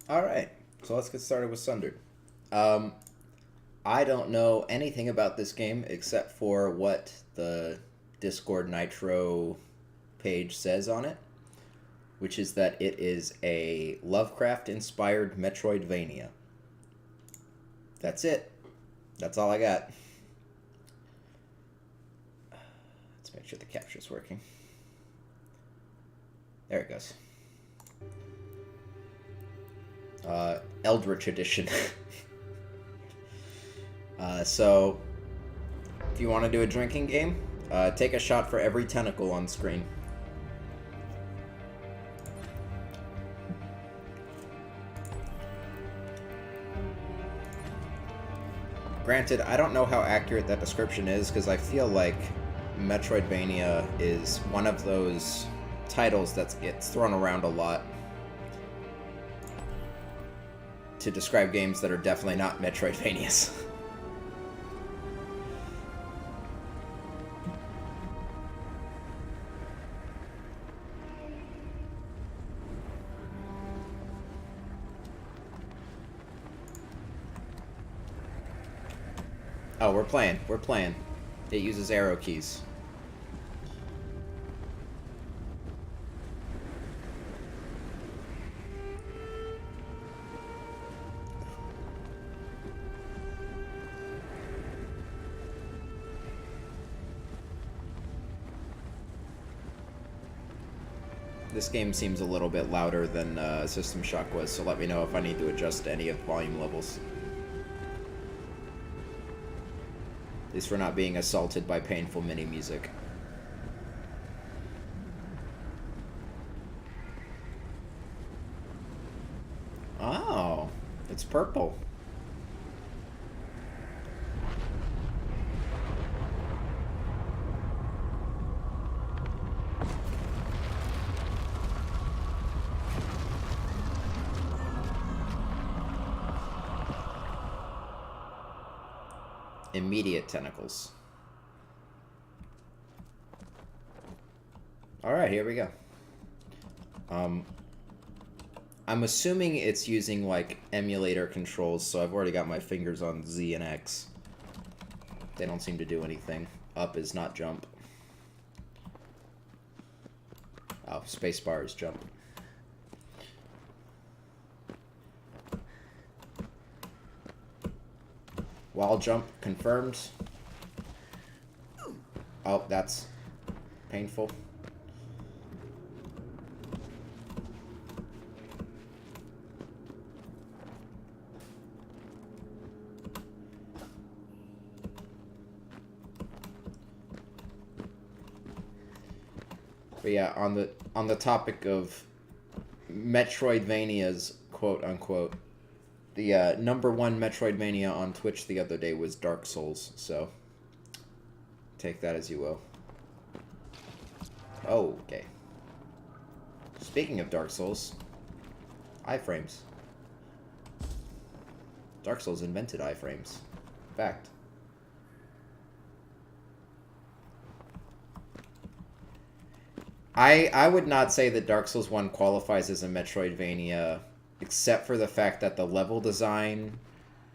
Alright, so let's get started with Sundered. Um, I don't know anything about this game except for what the Discord Nitro page says on it, which is that it is a Lovecraft inspired Metroidvania. That's it. That's all I got. Let's make sure the capture's working. There it goes. Eldritch Edition. So, if you want to do a drinking game, take a shot for every tentacle on screen. Granted, I don't know how accurate that description is, because I feel like Metroidvania is one of those titles that gets thrown around a lot to describe games that are definitely not Metroidvanias. Oh, we're playing. We're playing. It uses arrow keys. This game seems a little bit louder than System Shock was, so let me know if I need to adjust any of the volume levels. At least we're not being assaulted by painful MIDI music. Oh, it's purple. Immediate tentacles. Alright, here we go. I'm assuming it's using, like, emulator controls, so I've already got my fingers on Z and X. They don't seem to do anything. Up is not jump. Oh, spacebar is jump. Wall jump confirmed. Oh, that's painful. But yeah, on the topic of Metroidvanias, quote unquote, the #1 Metroidvania on Twitch the other day was Dark Souls, so take that as you will. Oh, okay. Speaking of Dark Souls, iframes. Dark Souls invented iframes. Fact. I would not say that Dark Souls 1 qualifies as a Metroidvania, except for the fact that the level design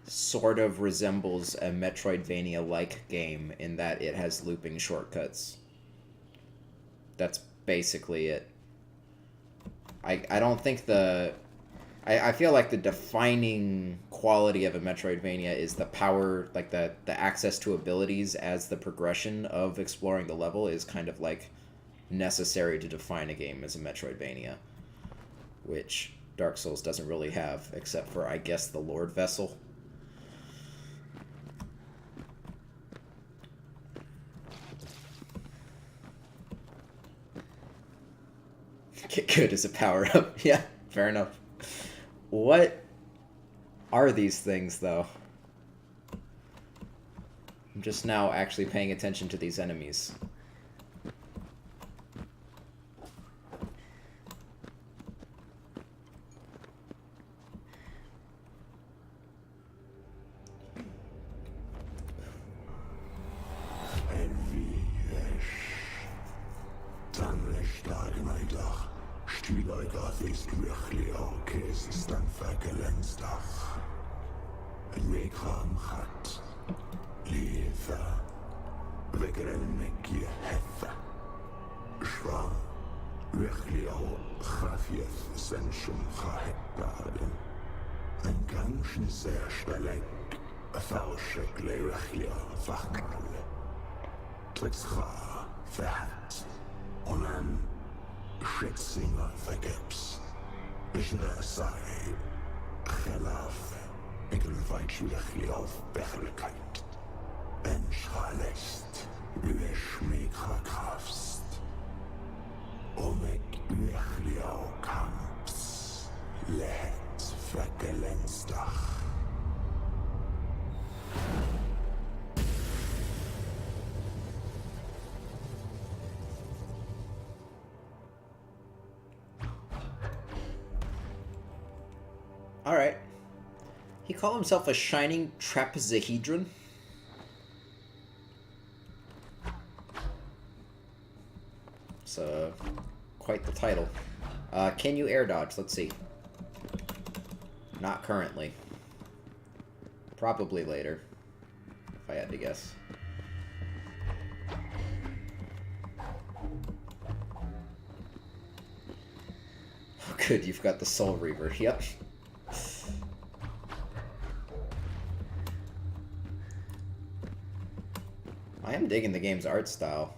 sort of resembles a Metroidvania-like game in that it has looping shortcuts. That's basically it. I don't think the... I feel like the defining quality of a Metroidvania is the power, like the access to abilities as the progression of exploring the level is kind of like necessary to define a game as a Metroidvania, which Dark Souls doesn't really have, except for, I guess, the Lord Vessel. Get good as a power-up. Yeah, fair enough. What are these things, though? I'm just now actually paying attention to these enemies. Tanrystar gnaidach, stílaigach is dwychliog. Pakistan vergelensdag. Wekram hat. Lietha. Wegrelmekje hetha. Schwa. Wechlio Chafieth Senshum Chahettaden. Een ganschen zerstelek. Thaushek Lewechlia Vachkale. Tritscha Verhat. Onan. Schitzinger vergeps. Ishnesai. Gelaf. Ik invite jullie auf Bechelijkheid. En schalest. Ueschmekra krafst. Om ik jullie kamps. Lehet vergelensdag. Alright. He called himself a shining trapezohedron? It's quite the title. Can you air dodge? Let's see. Not currently. Probably later, if I had to guess. Oh, good, you've got the Soul Reaver. Yep. I am digging the game's art style.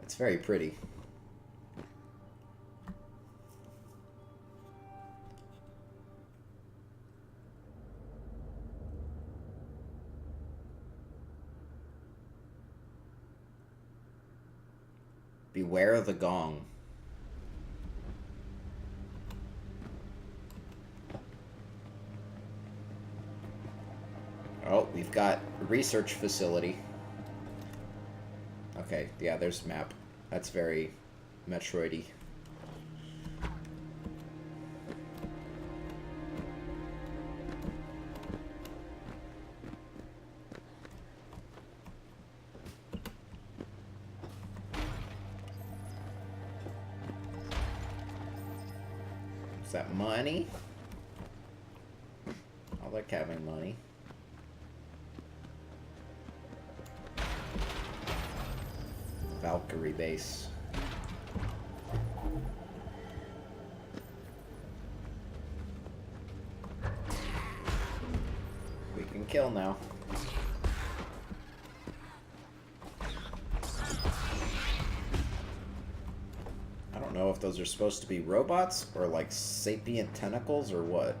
It's very pretty. Beware of the gong. Oh, we've got a research facility. Okay, yeah, there's the map. That's very Metroid-y. Is that money? I like having money. Valkyrie base. We can kill now. I don't know if those are supposed to be robots or like sapient tentacles or what.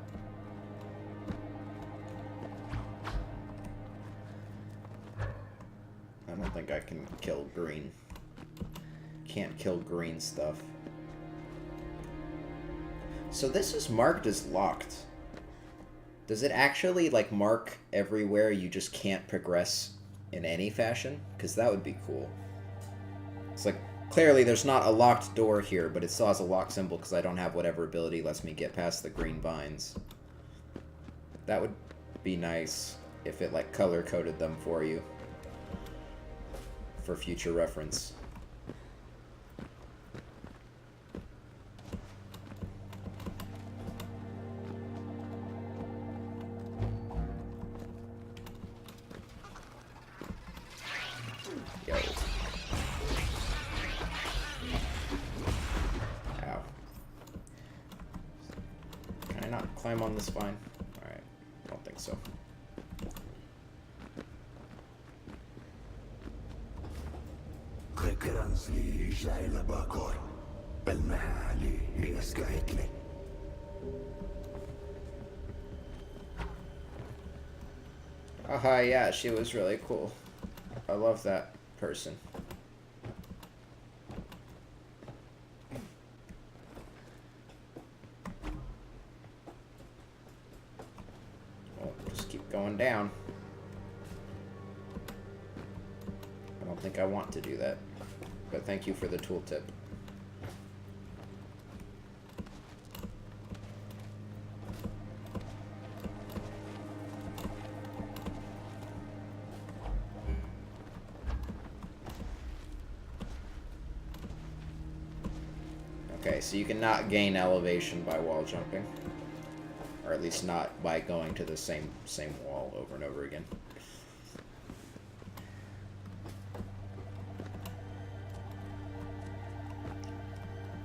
I don't think I can kill green. Can't kill green stuff. So this is marked as locked. Does it actually like mark everywhere you just can't progress in any fashion? Because that would be cool. It's like, clearly there's not a locked door here, but it still has a lock symbol because I don't have whatever ability lets me get past the green vines. That would be nice if it like color-coded them for you. For future reference. Yo. Ow. Can I not climb on this vine? Alright, I don't think so. Kranzli Shaila Bakor, Belmahali, Iskaitli. Aha, yeah, she was really cool. I love that person. Well, just keep going down. I don't think I want to do that, but thank you for the tooltip. Okay, so you cannot gain elevation by wall jumping. Or at least not by going to the same wall over and over again.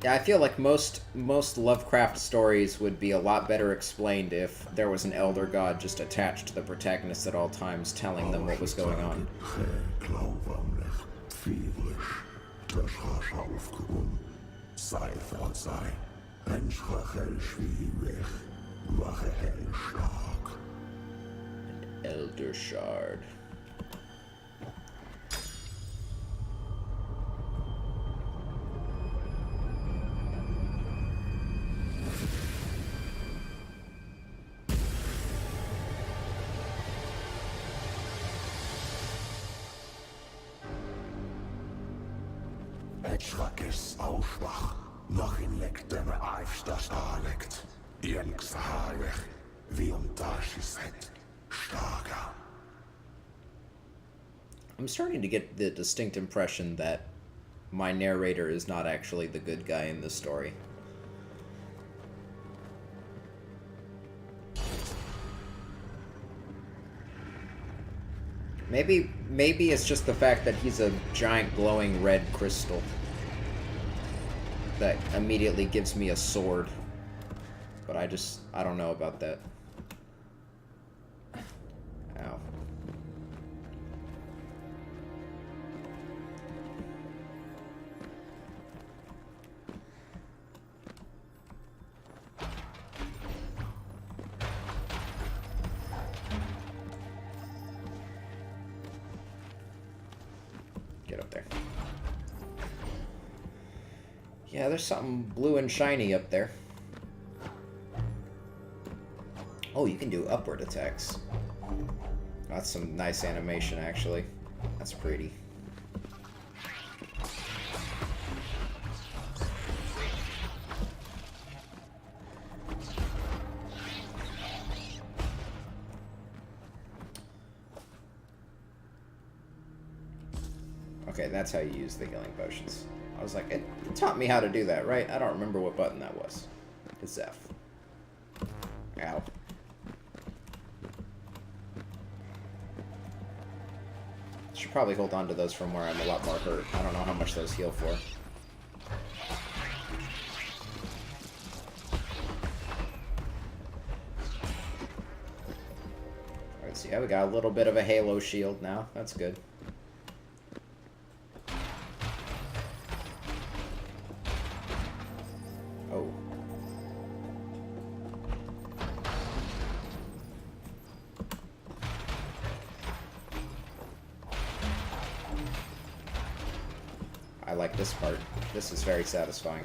Yeah, I feel like most Lovecraft stories would be a lot better explained if there was an elder god just attached to the protagonist at all times, telling them what was going on. An elder shard. Etchrakes aufwach, nog in lekdeme eifstas alekt. Jenks haarweg, wie ontashis het, starker. I'm starting to get the distinct impression that my narrator is not actually the good guy in this story. Maybe it's just the fact that he's a giant glowing red crystal that immediately gives me a sword. But I don't know about that. Ow. Get up there. Yeah, there's something blue and shiny up there. Oh, you can do upward attacks. That's some nice animation, actually. That's pretty. Okay, that's how you use the healing potions. I was like, it taught me how to do that, right? I don't remember what button that was. It's F. Ow. Should probably hold on to those from where I'm a lot more hurt. I don't know how much those heal for. Alright, so yeah, we got a little bit of a halo shield now. That's good. Oh. I like this part. This is very satisfying.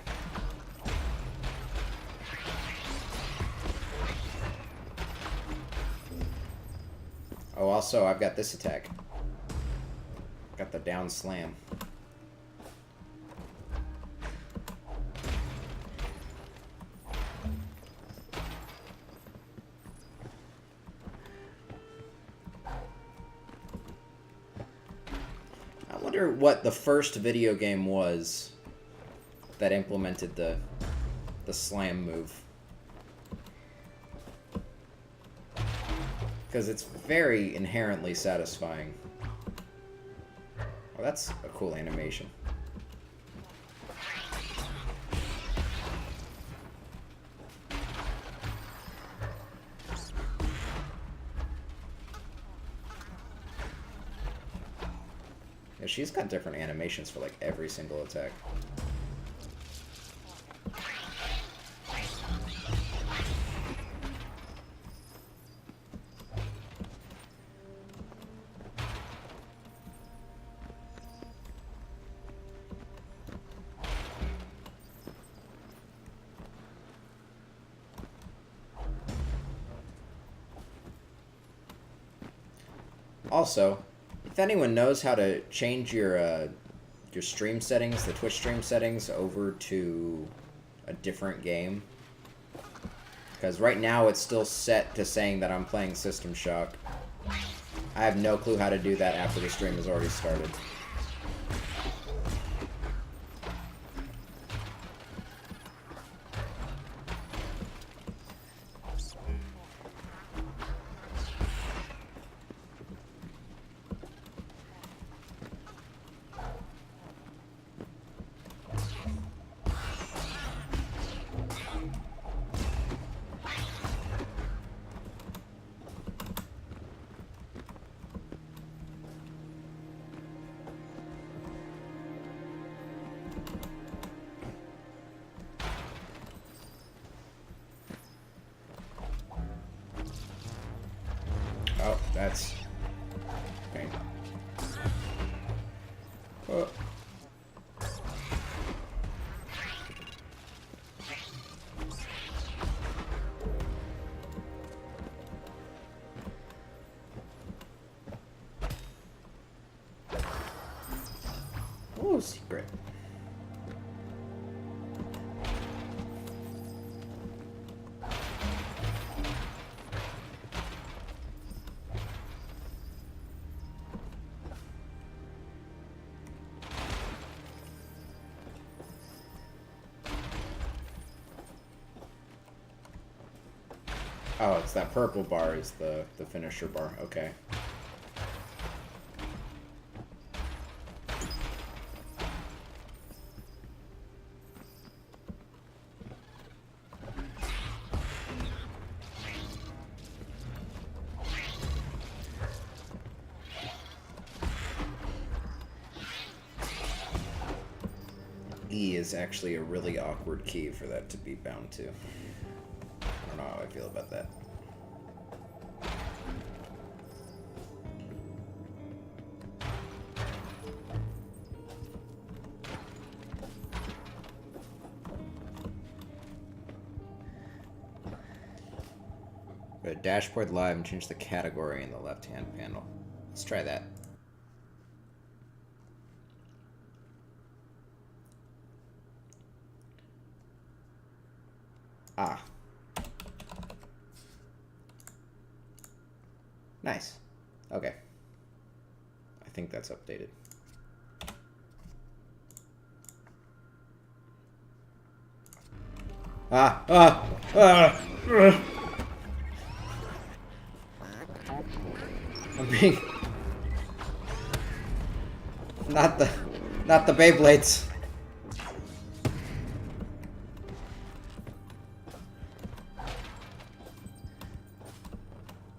Oh, also, I've got this attack. Got the down slam. I wonder what the first video game was that implemented the slam move. Because it's very inherently satisfying. Oh, that's a cool animation. Yeah, she's got different animations for like every single attack. Also, if anyone knows how to change your stream settings, the Twitch stream settings, over to a different game, because right now it's still set to saying that I'm playing System Shock. I have no clue how to do that after the stream has already started. That's... Okay. Oh, secret. Oh, it's that purple bar is the finisher bar. Okay. E is actually a really awkward key for that to be bound to. I don't know how I feel about that. Go to Dashboard Live and change the category in the left-hand panel. Let's try that. Ah. Nice. Okay. I think that's updated. I'm being... Not the Beyblades.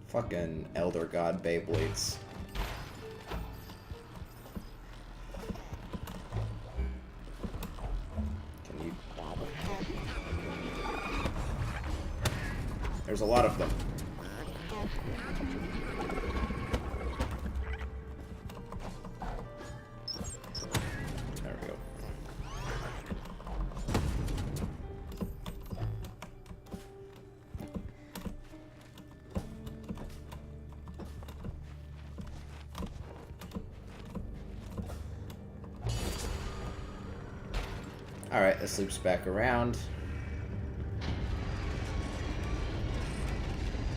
Fucking Elder God Beyblades. Can you... There's a lot of them. There we go. Alright, this loops back around.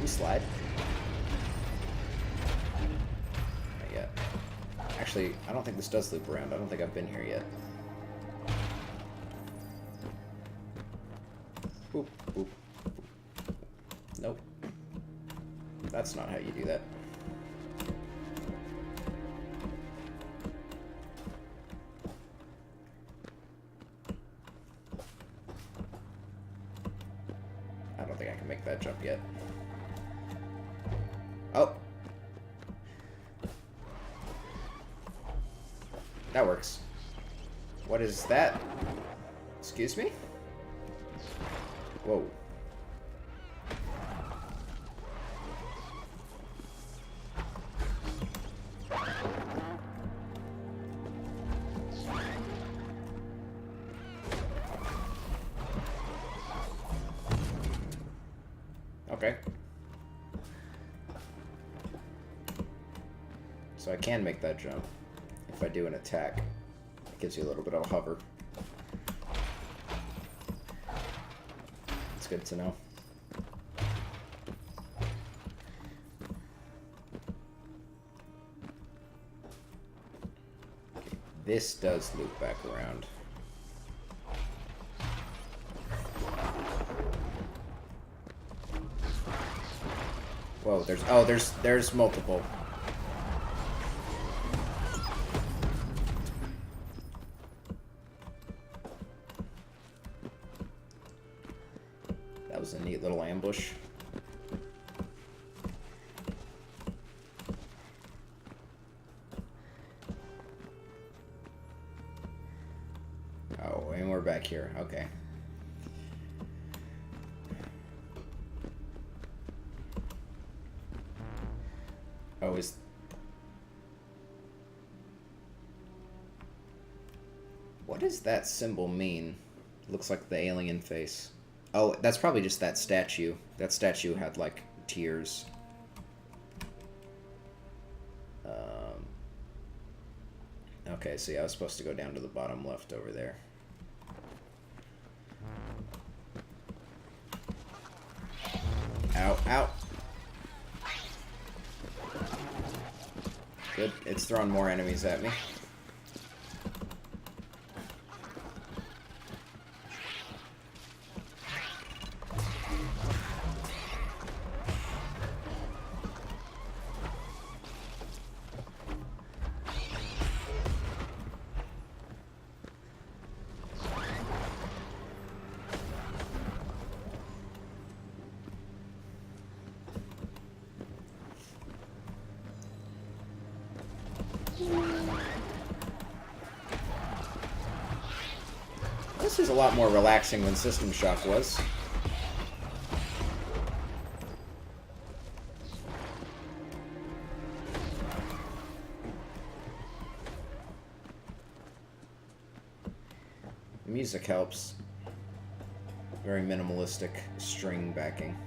We slide. Not yet. Actually, I don't think this does loop around. I don't think I've been here yet. Boop, boop, boop. Nope. That's not how you do that. I don't think I can make that jump yet. Oh. That works. What is that? Excuse me? Whoa. Okay. So I can make that jump if I do an attack. It gives you a little bit of a hover. It's good to know. Okay, this does loop back around. Whoa, there's multiple. That was a neat little ambush. Oh, and we're back here. Okay. Oh, is... What does that symbol mean? Looks like the alien face. Oh, that's probably just that statue. That statue had, like, tears. Okay, so yeah, I was supposed to go down to the bottom left over there. Ow, ow! Good, it's throwing more enemies at me. This is a lot more relaxing than System Shock was. The music helps. Very minimalistic string backing.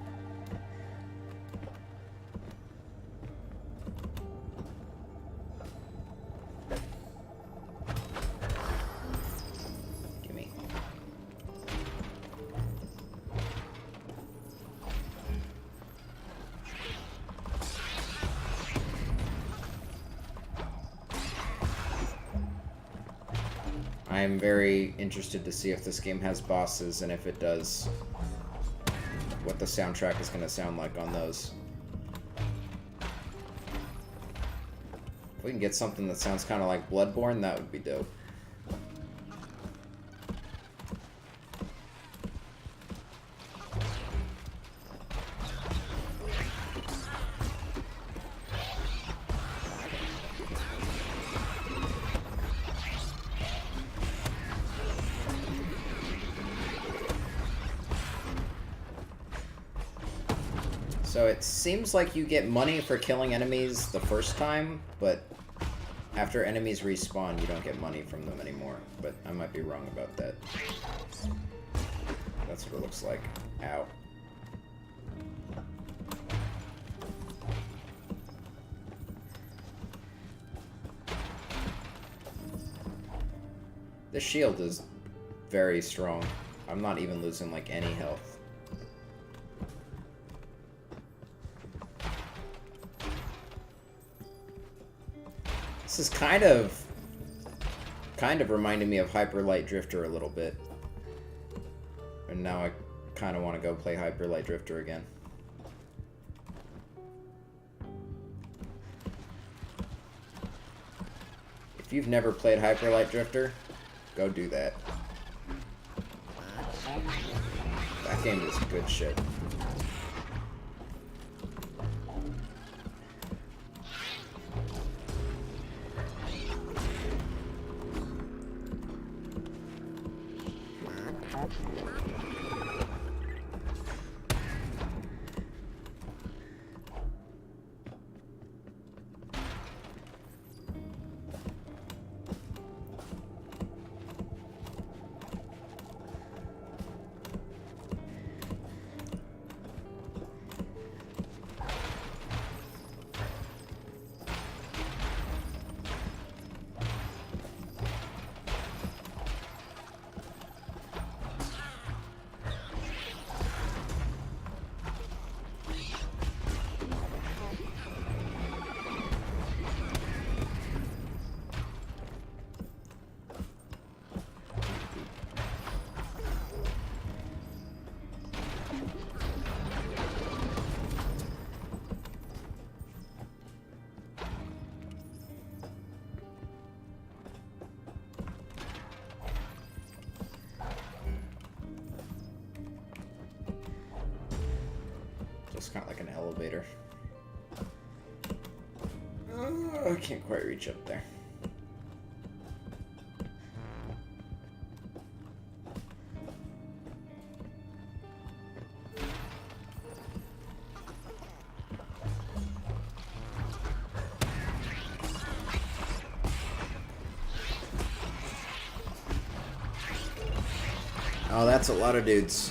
I'm very interested to see if this game has bosses, and if it does, what the soundtrack is going to sound like on those. If we can get something that sounds kind of like Bloodborne, that would be dope. So it seems like you get money for killing enemies the first time, but after enemies respawn, you don't get money from them anymore. But I might be wrong about that. That's what it looks like. Ow. This shield is very strong. I'm not even losing, like, any health. This is kind of reminding me of Hyper Light Drifter a little bit. And now I kind of want to go play Hyper Light Drifter again. If you've never played Hyper Light Drifter, go do that. That game is good shit. It's kind of like an elevator. I can't quite reach up there. Oh, that's a lot of dudes.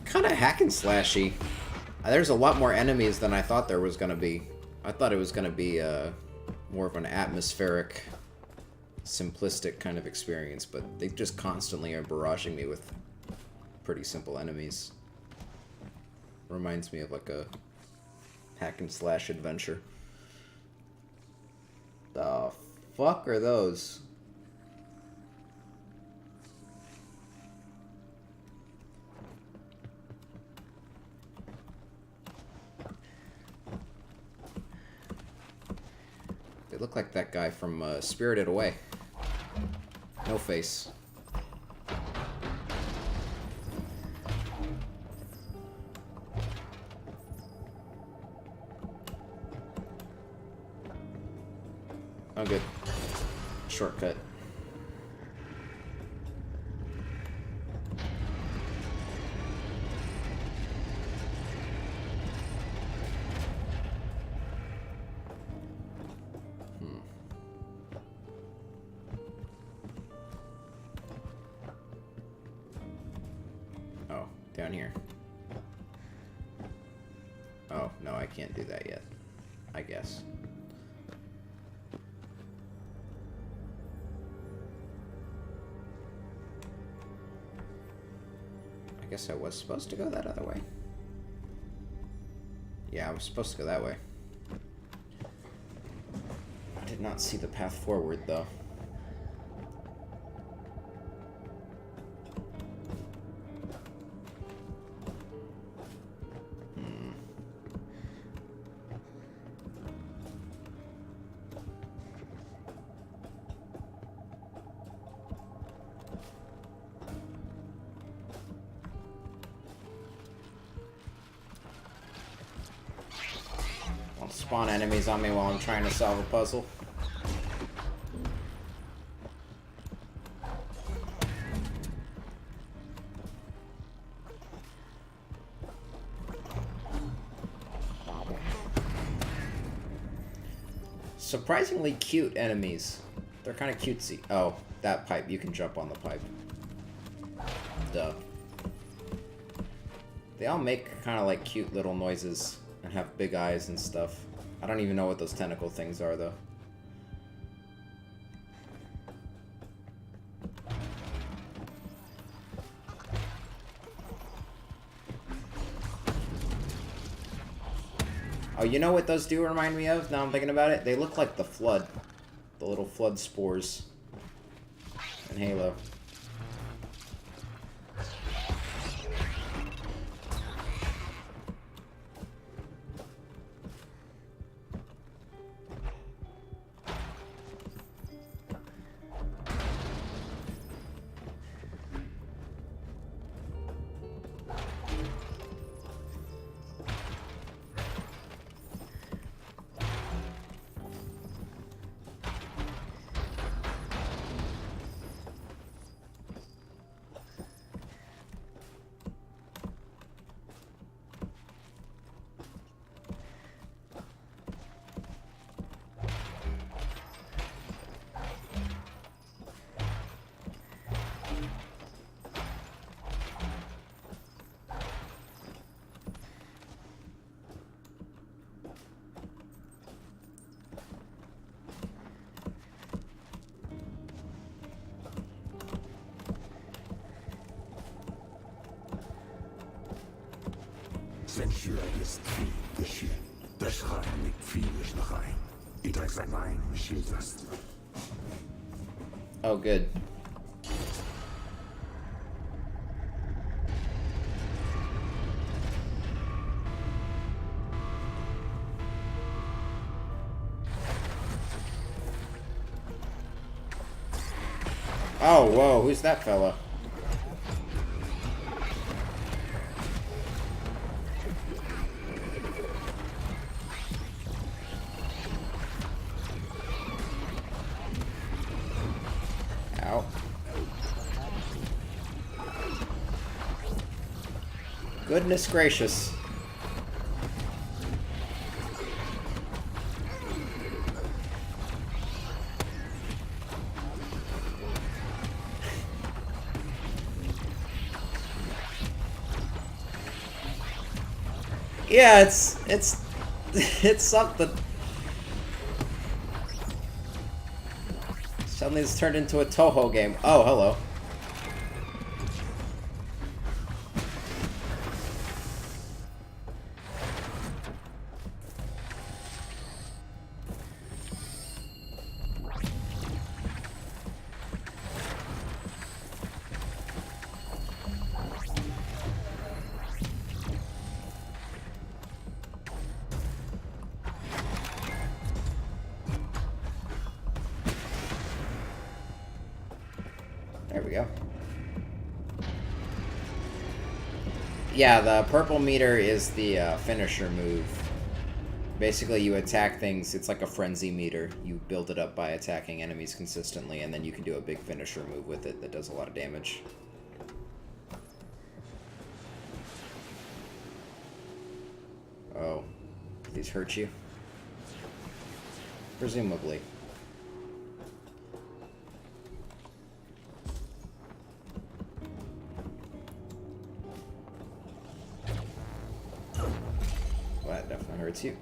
Kind of hack and slashy. There's a lot more enemies than I thought there was going to be. I thought it was going to be more of an atmospheric, simplistic kind of experience, but they just constantly are barraging me with pretty simple enemies. Reminds me of like a hack and slash adventure. The fuck are those? They look like that guy from Spirited Away. No face. Oh, good. Shortcut. Oh, down here. Oh, no, I can't do that yet. I guess. I guess I was supposed to go that other way. Yeah, I was supposed to go that way. I did not see the path forward, though. Spawn enemies on me while I'm trying to solve a puzzle. Surprisingly cute enemies. They're kind of cutesy. Oh, that pipe. You can jump on the pipe. Duh. They all make kind of like cute little noises and have big eyes and stuff. I don't even know what those tentacle things are, though. Oh, you know what those do remind me of? Now I'm thinking about it. They look like the Flood. The little Flood spores in Halo. Sensueel is viel geschehen. De schijn niet viel is nog een. Ieder zijn mijn schildast. Oh, good. Oh, whoa, who's that fella? Goodness gracious. Yeah, it's it's something. Suddenly it's turned into a Toho game. Oh, hello. There we go. Yeah, the purple meter is the finisher move. Basically, you attack things, it's like a frenzy meter. You build it up by attacking enemies consistently, and then you can do a big finisher move with it that does a lot of damage. Oh. Did these hurt you? Presumably. Well, that definitely hurts you.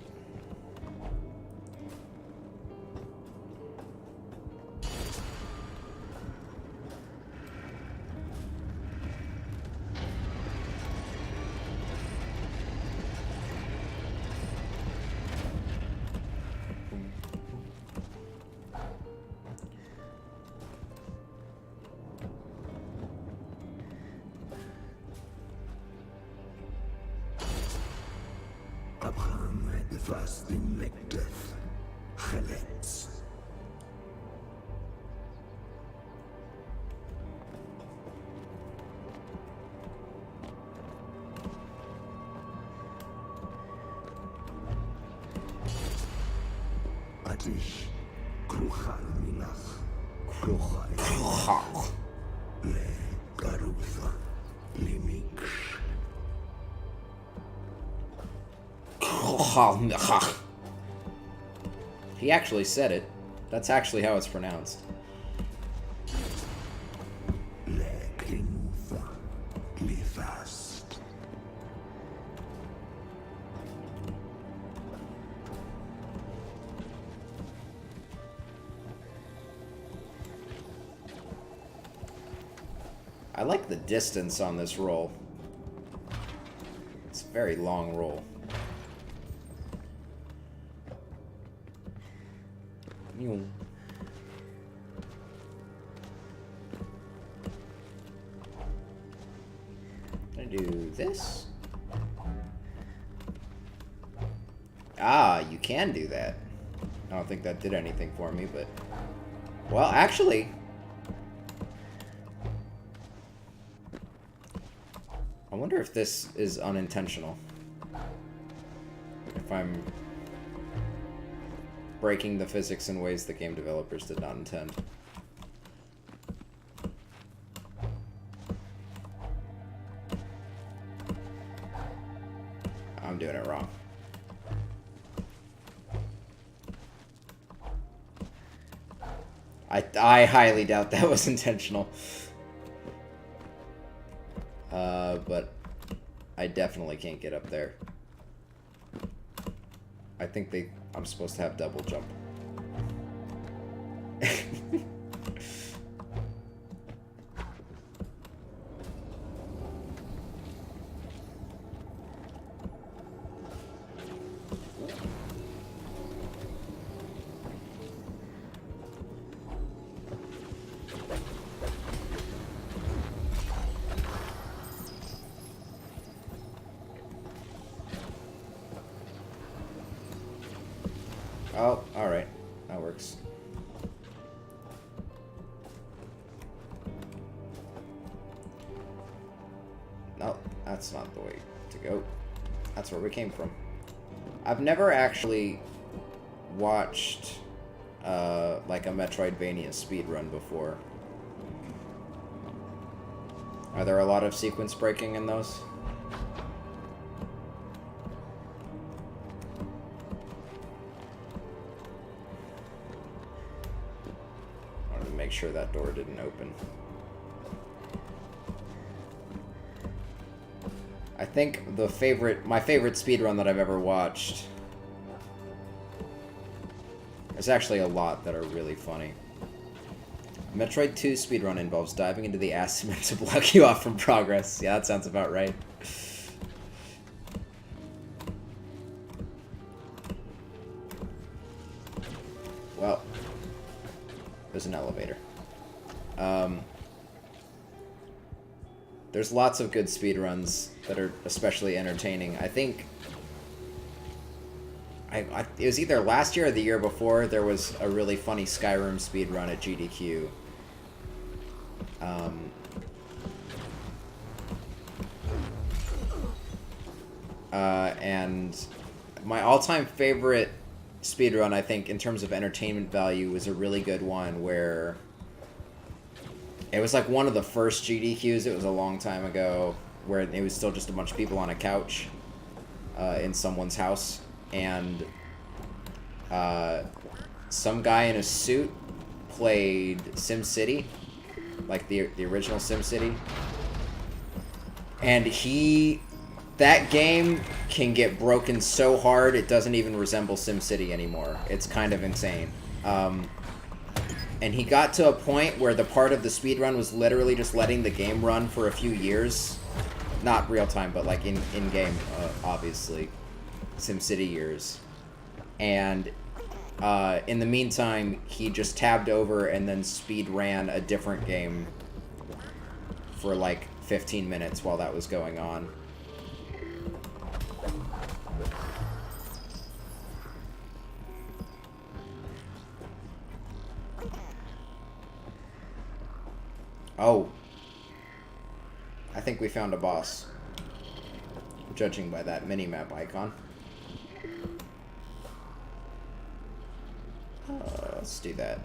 Abraham had the first thing like death. Chelets. Atish. Kruchal milach. Kruchal. Le garutha. Limiksh. He actually said it. That's actually how it's pronounced. I like the distance on this roll. It's a very long roll. I do this. Ah, you can do that. I don't think that did anything for me, but... Well, actually... I wonder if this is unintentional. If I'm breaking the physics in ways the game developers did not intend. I'm doing it wrong. I highly doubt that was intentional. But I definitely can't get up there. I think I'm supposed to have double jump. Oh, alright. That works. No, that's not the way to go. That's where we came from. I've never actually watched, like a Metroidvania speedrun before. Are there a lot of sequence breaking in those? make sure that door didn't open. I think my favorite speedrun that I've ever watched. There's actually a lot that are really funny. Metroid 2 speedrun involves diving into the ass cement to block you off from progress. Yeah, that sounds about right. Well, there's an elevator. There's lots of good speedruns that are especially entertaining. I think it was either last year or the year before, there was a really funny Skyrim speedrun at GDQ. And my all-time favorite speedrun, I think, in terms of entertainment value, was a really good one where it was like one of the first GDQs. It was a long time ago, where it was still just a bunch of people on a couch in someone's house, and some guy in a suit played SimCity, like the original SimCity, and that game can get broken so hard it doesn't even resemble SimCity anymore. It's kind of insane. And he got to a point where the part of the speedrun was literally just letting the game run for a few years. Not real time, but like in-game, obviously. SimCity years. And in the meantime, he just tabbed over and then speed ran a different game for like 15 minutes while that was going on. Oh. I think we found a boss. Judging by that mini-map icon. Let's do that.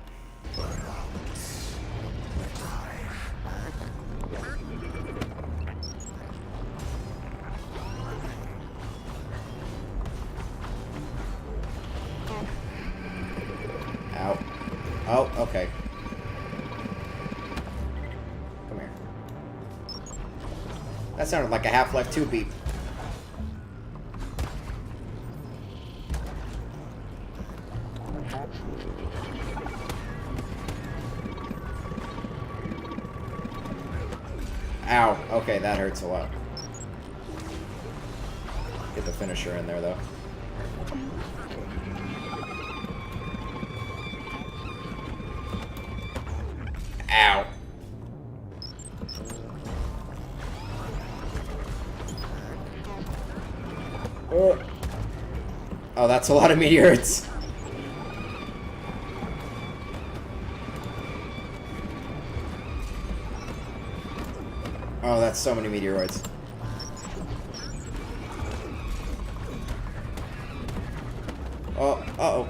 Ow. Oh, okay. Come here. That sounded like a Half-Life 2 beep. Ow. Okay, that hurts a lot. Get the finisher in there, though. Ow. Oh, that's a lot of meteors. Oh, that's so many meteoroids. Oh, uh-oh.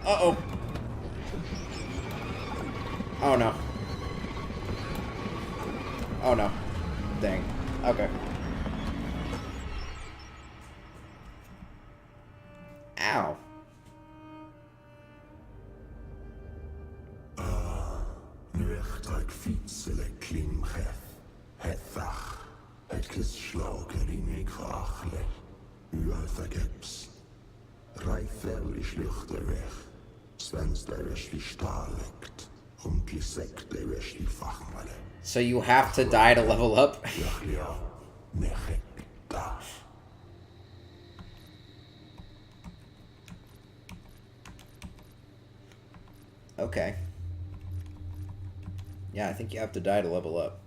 Uh-oh. Oh, no. Oh, no. Dang. Okay. Ow. Nuchtag fietsele klimchef. Het vach. Het kisslager in ik achle. U vergeps. Reifel is lichter weg. Svenster is die stalekt. Sekte is die fachmale. So you have to die to level up? Ja, nechek da. Okay. Yeah, I think you have to die to level up.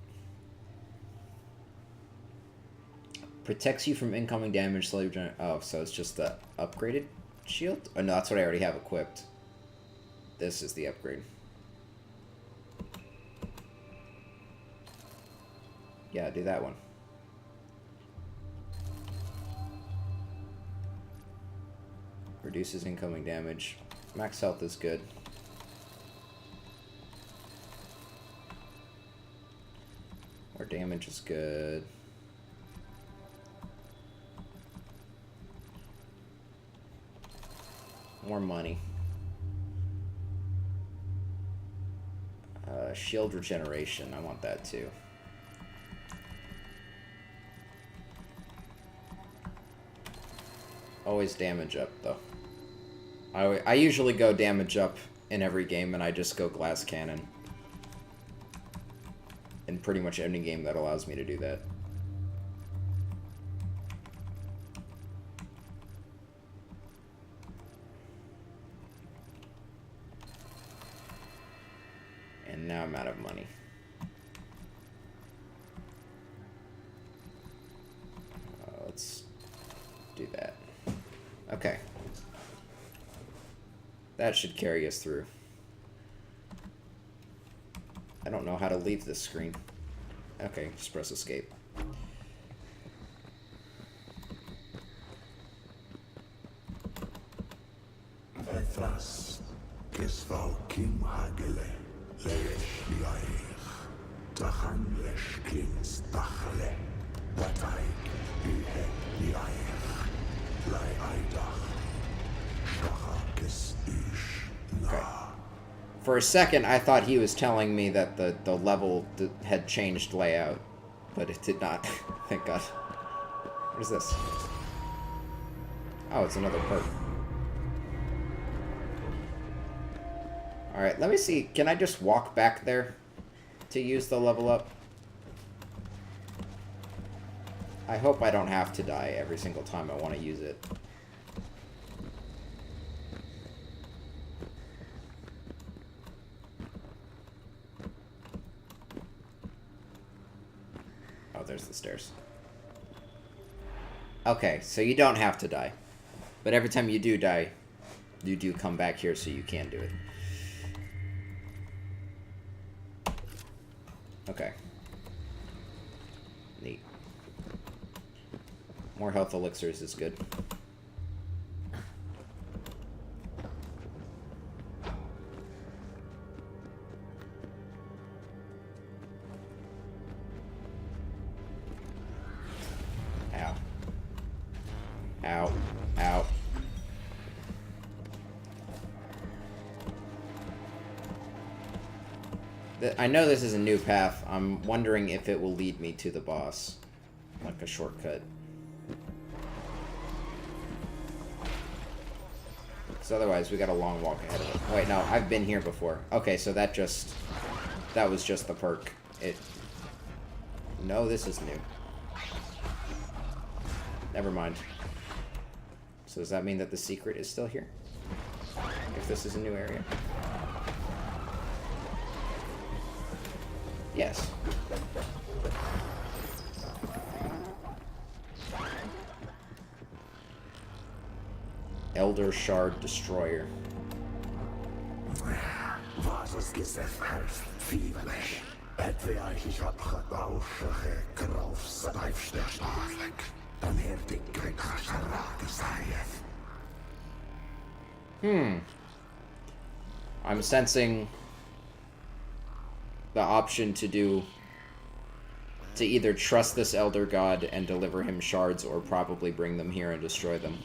Protects you from incoming damage, slowly regenerate. Oh, so it's just the upgraded shield? Oh, no, that's what I already have equipped. This is the upgrade. Yeah, do that one. Reduces incoming damage. Max health is good. More damage is good. More money. shield regeneration. I want that too. Always damage up, though. I usually go damage up in every game, and I just go glass cannon. In pretty much any game that allows me to do that. And now I'm out of money. Let's do that. Okay. That should carry us through. I don't know how to leave this screen. Okay, just press escape. Etwas gesvau kim hagele, leish liaich, tachan lesh kins tachle, batai ihe liaich, lai aidach, shachakis ish na. For a second, I thought he was telling me that the level had changed layout, but it did not. Thank God. What is this? Oh, it's another perk. Alright, let me see. Can I just walk back there to use the level up? I hope I don't have to die every single time I want to use it. Oh, there's the stairs. Okay, so you don't have to die. But every time you do die, you do come back here so you can do it. Okay. Neat. More health elixirs is good. Ow. Ow. Ow. I know this is a new path. I'm wondering if it will lead me to the boss. Like a shortcut. Because otherwise we got a long walk ahead of it. Wait, no, I've been here before. Okay, so that was just the perk. No, this is new. Never mind. So does that mean that the secret is still here? If this is a new area? Yes. Elder Shard Destroyer. Was gesef helft fievelig. Het weer ich hab gebauschige krauf slijfsterstaaflijk. Dan heeft ik krik geraken zijf. I'm sensing the option to either trust this Elder God and deliver him shards, or probably bring them here and destroy them.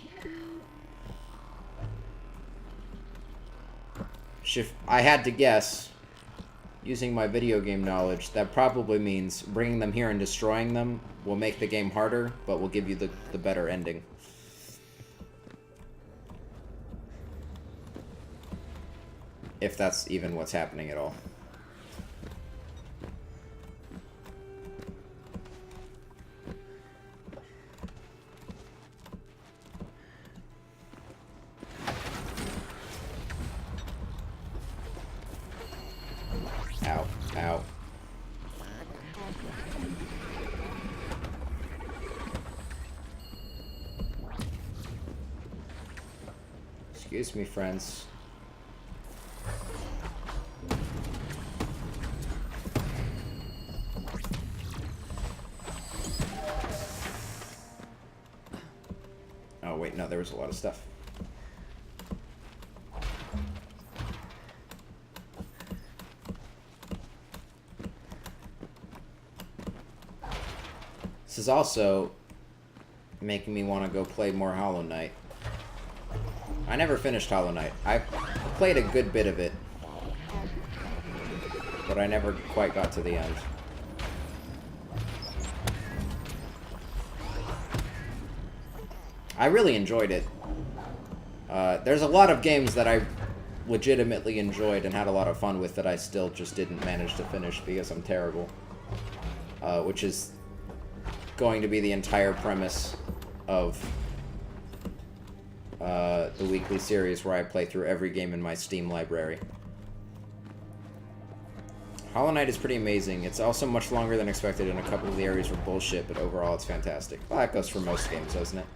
If I had to guess, using my video game knowledge, that probably means bringing them here and destroying them will make the game harder, but will give you the better ending. If that's even what's happening at all. Ow, ow. Excuse me, friends. Oh, wait, no, there was a lot of stuff. This is also making me want to go play more Hollow Knight. I never finished Hollow Knight. I played a good bit of it. but I never quite got to the end. I really enjoyed it. There's a lot of games that I legitimately enjoyed and had a lot of fun with that I still just didn't manage to finish because I'm terrible. Which is going to be the entire premise of the weekly series where I play through every game in my Steam library. Hollow Knight is pretty amazing. It's also much longer than expected, and a couple of the areas were bullshit, but overall it's fantastic. Well, that goes for most games, doesn't it?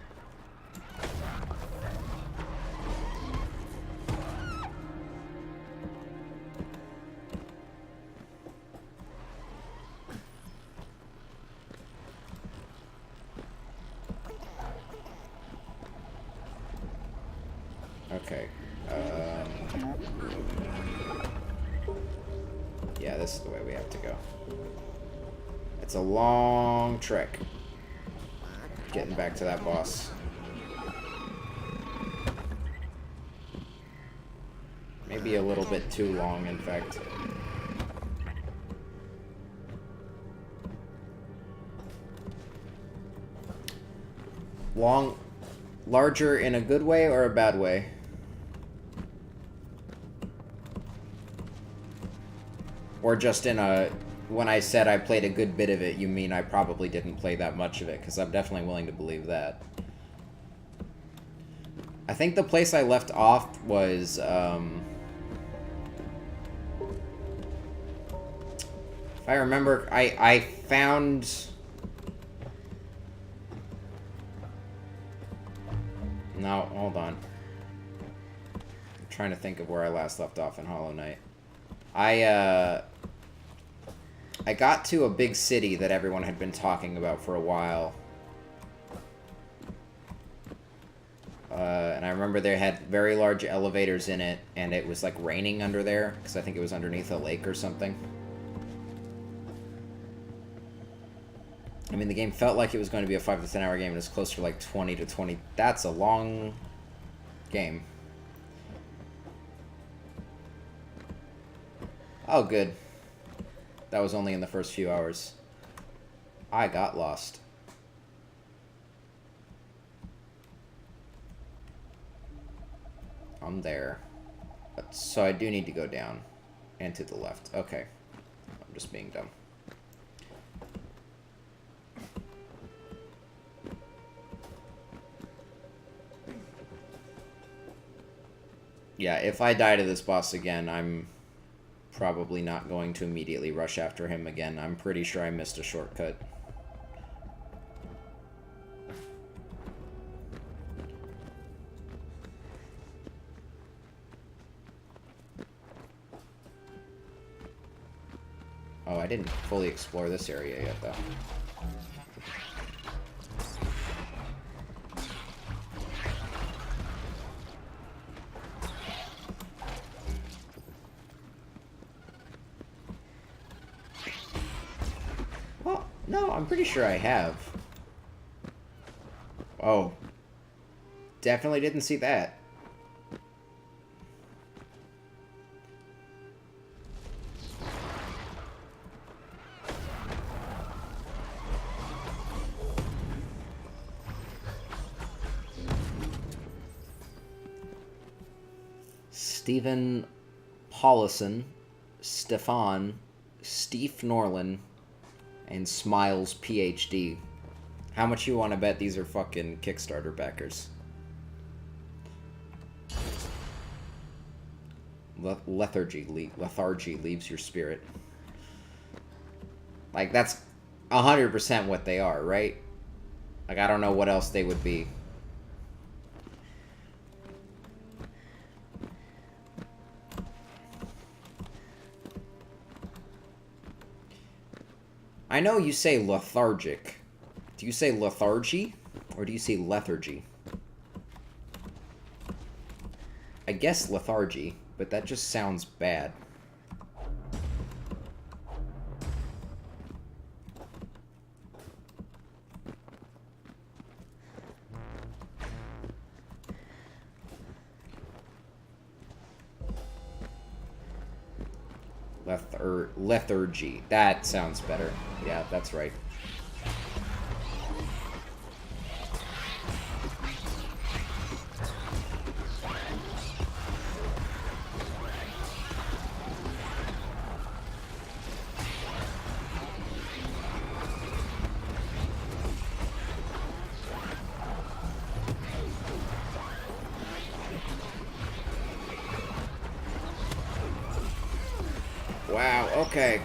Okay. Yeah, this is the way we have to go. It's a long trek. Getting back to that boss. Maybe a little bit too long, in fact. Larger in a good way or a bad way? Or just in a... When I said I played a good bit of it, you mean I probably didn't play that much of it, because I'm definitely willing to believe that. I think the place I left off was, if I remember, I found... No, hold on. I'm trying to think of where I last left off in Hollow Knight. I got to a big city that everyone had been talking about for a while. And I remember they had very large elevators in it, and it was like raining under there, because I think it was underneath a lake or something. I mean, the game felt like it was going to be a 5 to 10 hour game, and it's closer to like 20 to 20. That's a long game. Oh, good. That was only in the first few hours. I got lost. I'm there. So I do need to go down and to the left. Okay. I'm just being dumb. Yeah, if I die to this boss again, I'm probably not going to immediately rush after him again. I'm pretty sure I missed a shortcut. Oh, I didn't fully explore this area yet, though. Well, no, I'm pretty sure I have. Oh. Definitely didn't see that. Stephen Paulison, Stefan, Steve Norlin, and Smiles PhD. How much you want to bet these are fucking Kickstarter backers? Lethargy leaves your spirit. Like, that's 100% what they are, right? Like, I don't know what else they would be. I know you say lethargic. Do you say lethargy? Or do you say lethargy? I guess lethargy, but that just sounds bad. Lethargy. That sounds better. Yeah, that's right. Wow, okay.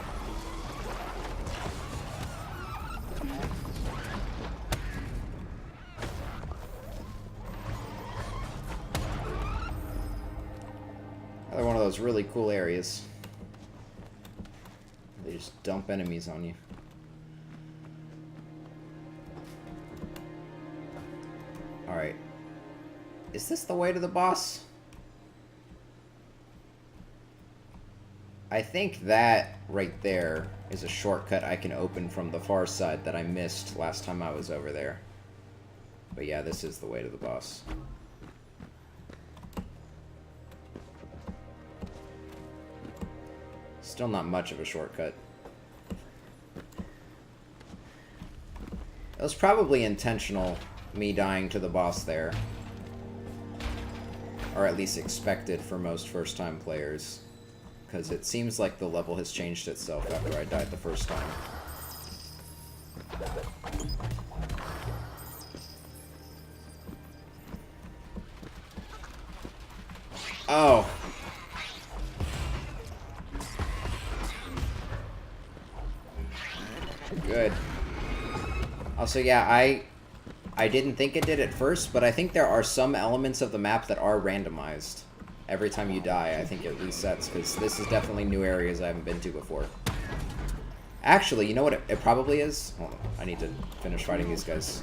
Another one of those really cool areas. They just dump enemies on you. Alright. Is this the way to the boss? I think that right there is a shortcut I can open from the far side that I missed last time I was over there. But yeah, this is the way to the boss. Still not much of a shortcut. It was probably intentional, me dying to the boss there. Or at least expected for most first-time players. Because it seems like the level has changed itself after I died the first time. Oh. Good. Also, yeah, I didn't think it did at first, but I think there are some elements of the map that are randomized. Every time you die, I think it resets, because this is definitely new areas I haven't been to before. Actually, you know what it probably is? Hold on, I need to finish fighting these guys.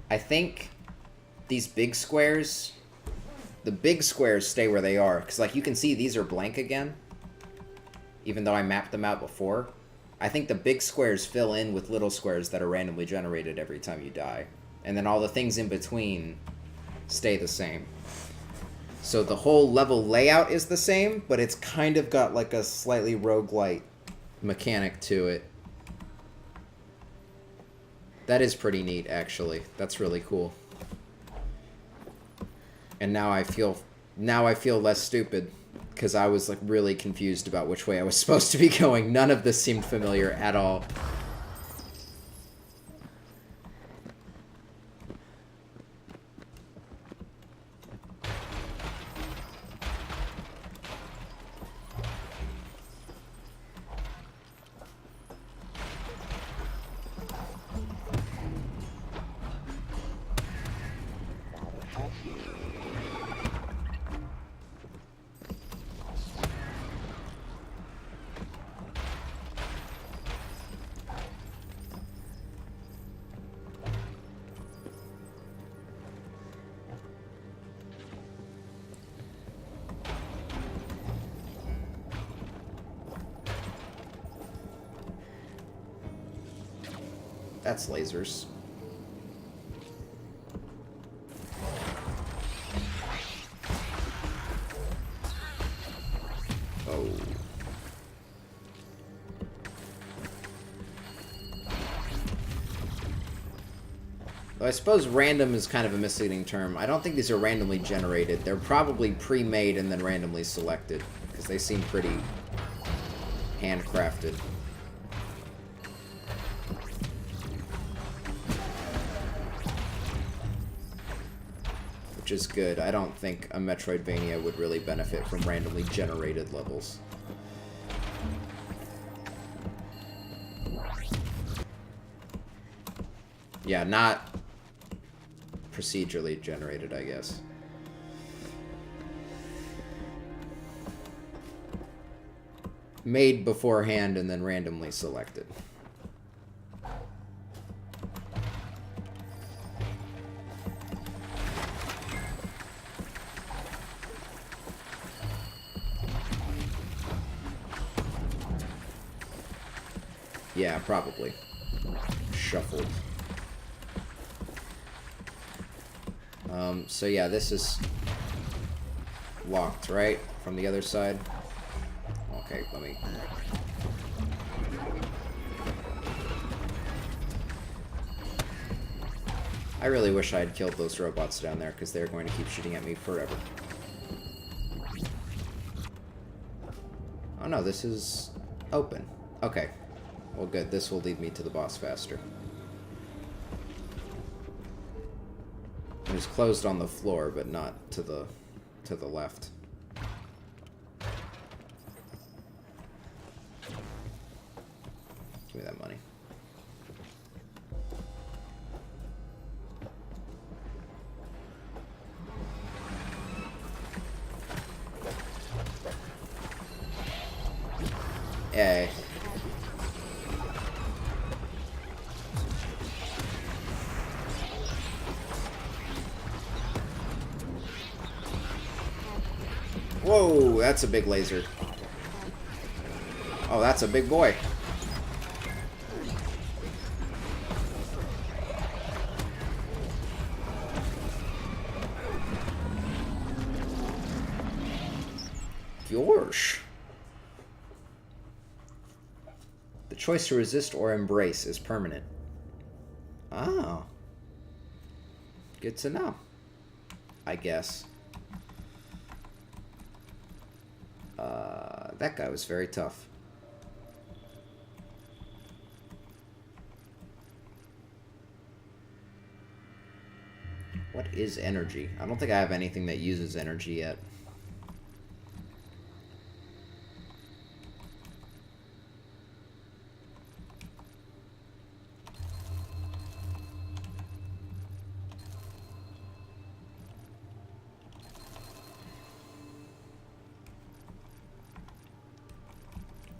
I think these big squares, the big squares stay where they are, because like you can see these are blank again, even though I mapped them out before. I think the big squares fill in with little squares that are randomly generated every time you die. And then all the things in between stay the same. So the whole level layout is the same, but it's kind of got like a slightly roguelite mechanic to it. That is pretty neat, actually. That's really cool. And now I feel less stupid, because I was like really confused about which way I was supposed to be going. None of this seemed familiar at all. That's lasers. Oh. Though I suppose random is kind of a misleading term. I don't think these are randomly generated. They're probably pre-made and then randomly selected, because they seem pretty handcrafted. Which is good. I don't think a Metroidvania would really benefit from randomly generated levels. Yeah, not procedurally generated, I guess. Made beforehand and then randomly selected. Yeah, probably. Shuffled. So yeah, this is locked, right? From the other side? Okay, let me... I really wish I had killed those robots down there, because they're going to keep shooting at me forever. Oh no, this is open. Okay. Well, good. This will lead me to the boss faster. It was closed on the floor, but not to the left. Give me that money. Yay. Whoa, that's a big laser. Oh, that's a big boy. Gosh. The choice to resist or embrace is permanent. Oh. Good to know. I guess. That guy was very tough. What is energy? I don't think I have anything that uses energy yet.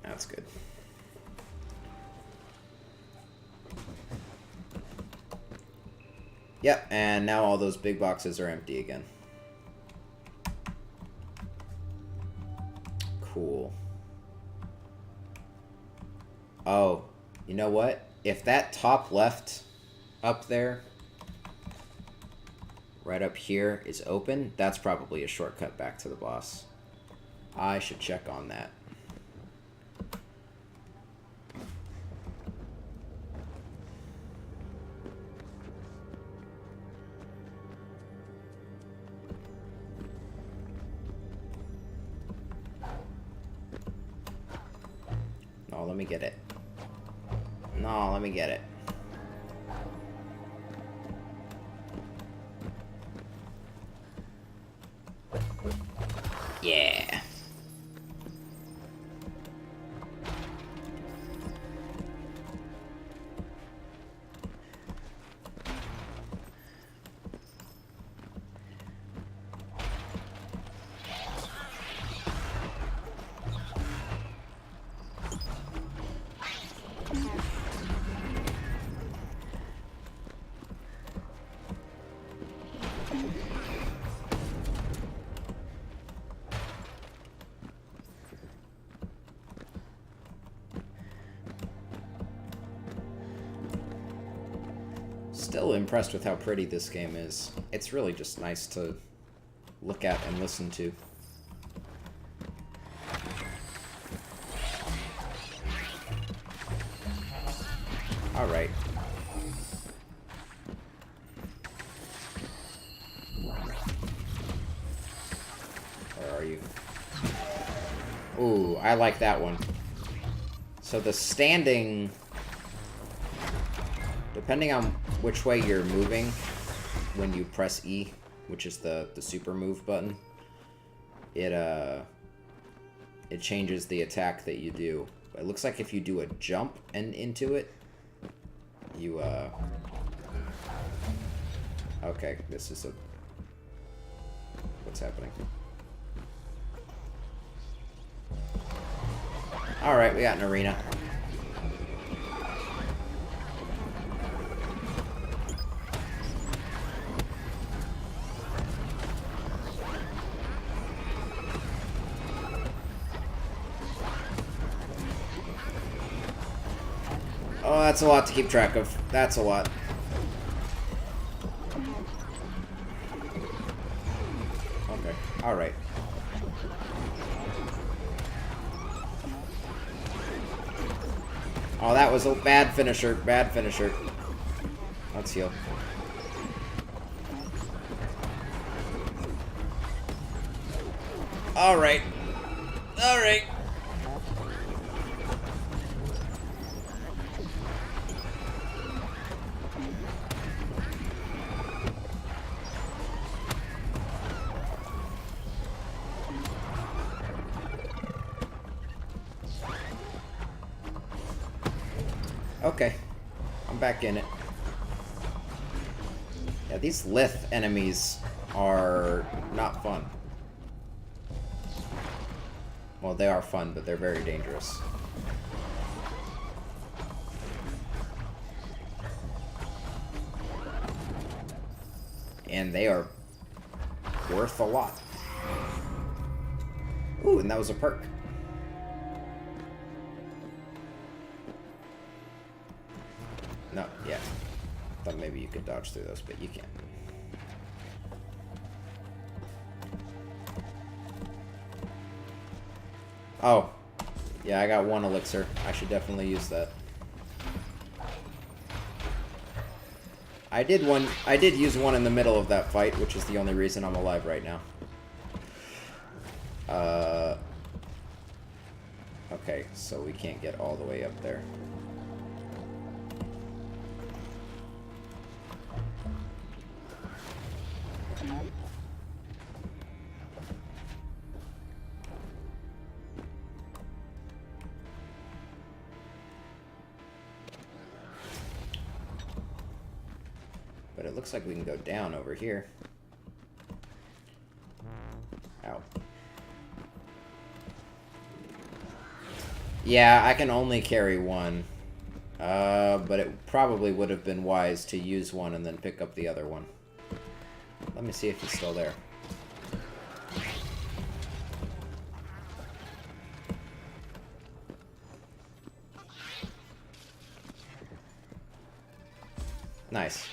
That's good. Yep, and now all those big boxes are empty again. Cool. Oh, you know what? If that top left up there, right up here, is open, that's probably a shortcut back to the boss. I should check on that. No, let me get it. No, let me get it. Yeah. Still impressed with how pretty this game is. It's really just nice to look at and listen to. Alright. Where are you? Ooh, I like that one. So the standing... Depending on which way you're moving when you press E, which is the super move button, it changes the attack that you do. It looks like if you do a jump and into it, you okay, this is what's happening? Alright, we got an arena. Oh, that's a lot to keep track of. That's a lot. Okay, alright. Oh, that was a bad finisher. Bad finisher. Let's heal. Alright. Alright. Okay. I'm back in it. Yeah, these lith enemies are not fun. Well, they are fun, but they're very dangerous. And they are worth a lot. Ooh, and that was a perk. No, yeah. Thought maybe you could dodge through those, but you can't. Oh. Yeah, I got one elixir. I should definitely use that. I did use one in the middle of that fight, which is the only reason I'm alive right now. Okay, so we can't get all the way up there. But it looks like we can go down over here. Ow. Yeah, I can only carry one. But it probably would have been wise to use one and then pick up the other one. Let me see if he's still there. Nice.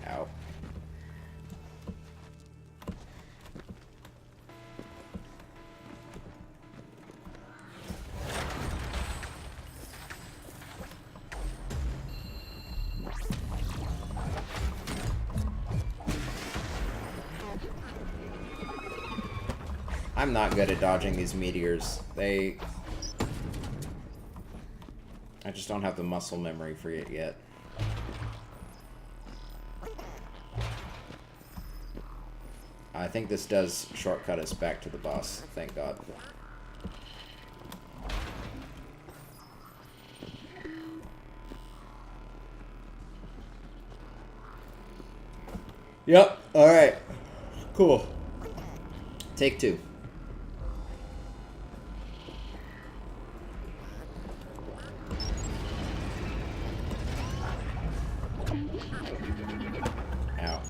Ow. I'm not good at dodging these meteors. I just don't have the muscle memory for it yet. I think this does shortcut us back to the boss, thank God. Yep, alright. Cool. Take two. Ow.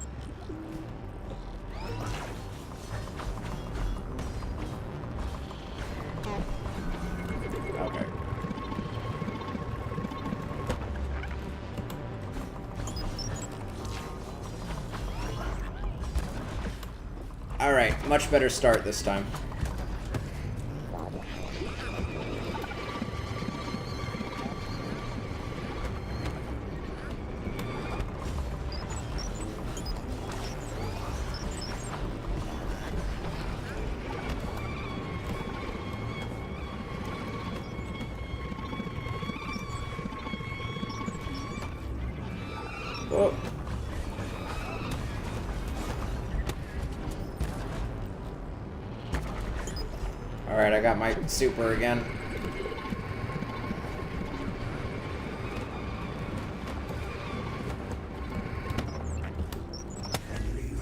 Okay. Alright, much better start this time. Oh. Alright, I got my super again.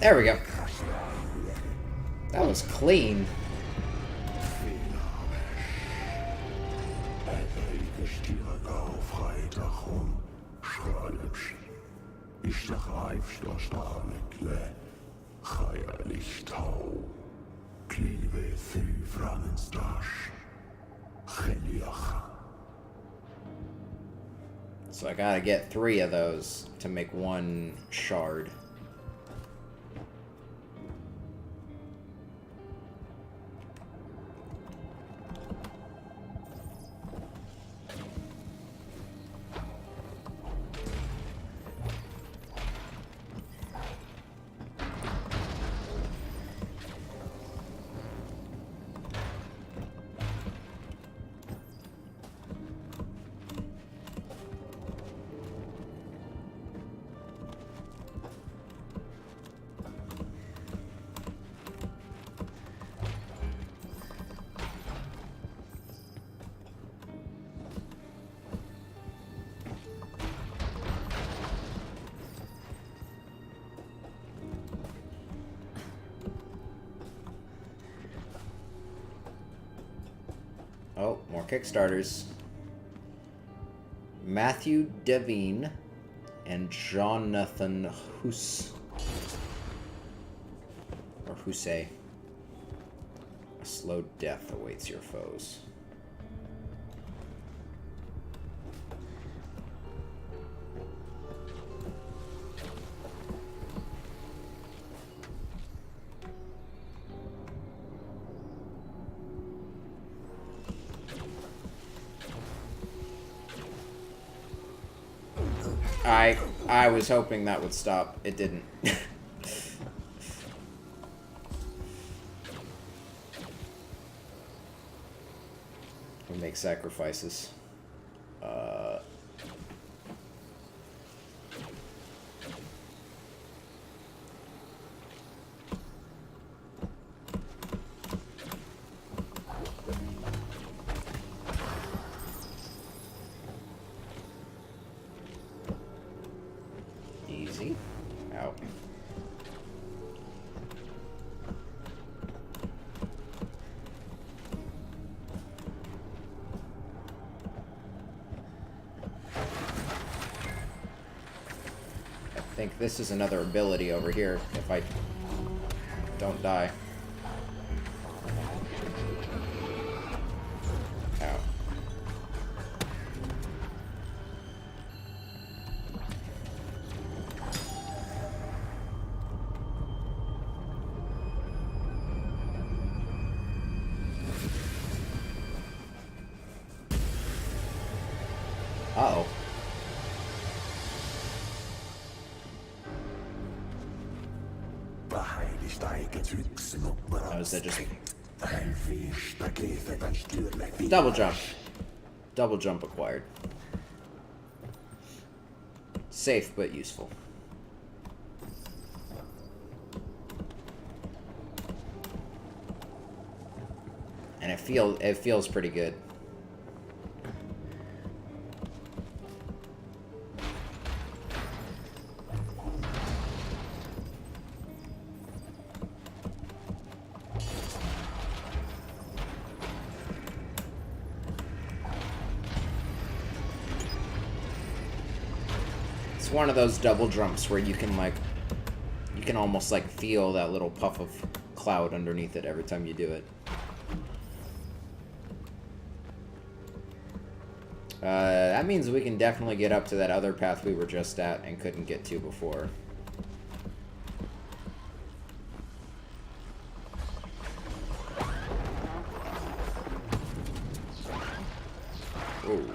There we go. That was clean. اشتخايف شتاشتانك لا خيالي شتاو كليبي So I gotta get 3 of those to make 1 shard. Oh, more Kickstarters. Matthew Devine and Jonathan Huss. Or Husse. A slow death awaits your foes. I was hoping that would stop. It didn't. We make sacrifices. Easy. Ow. I think this is another ability over here, if I don't die. Ow. Uh-oh. Oh, is that just... Double jump. Double jump acquired. Safe, but useful. And it feels pretty good. It's one of those double jumps where you can almost like feel that little puff of cloud underneath it every time you do it. That means we can definitely get up to that other path we were just at and couldn't get to before. Ooh.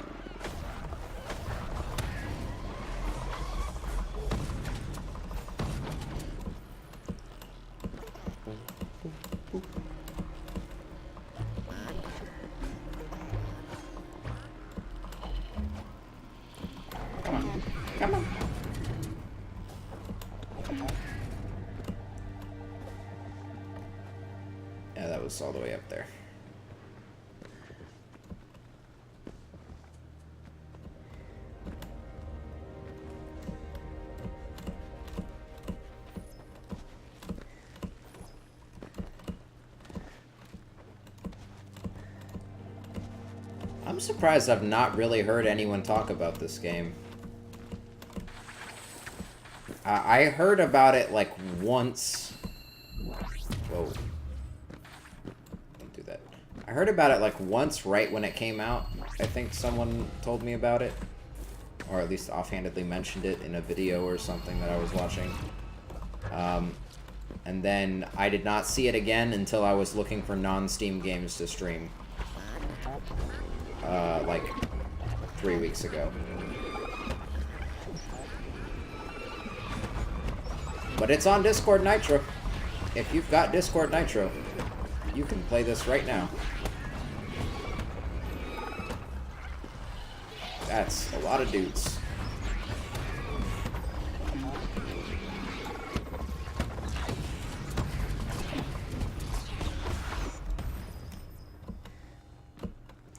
Come on. Yeah, that was all the way up there. I'm surprised I've not really heard anyone talk about this game. I heard about it like once. Whoa. Don't do that. I heard about it like once right when it came out. I think someone told me about it. Or at least offhandedly mentioned it in a video or something that I was watching. And then I did not see it again until I was looking for non-Steam games to stream. Like 3 weeks ago. But it's on Discord Nitro. If you've got Discord Nitro, you can play this right now. That's a lot of dudes.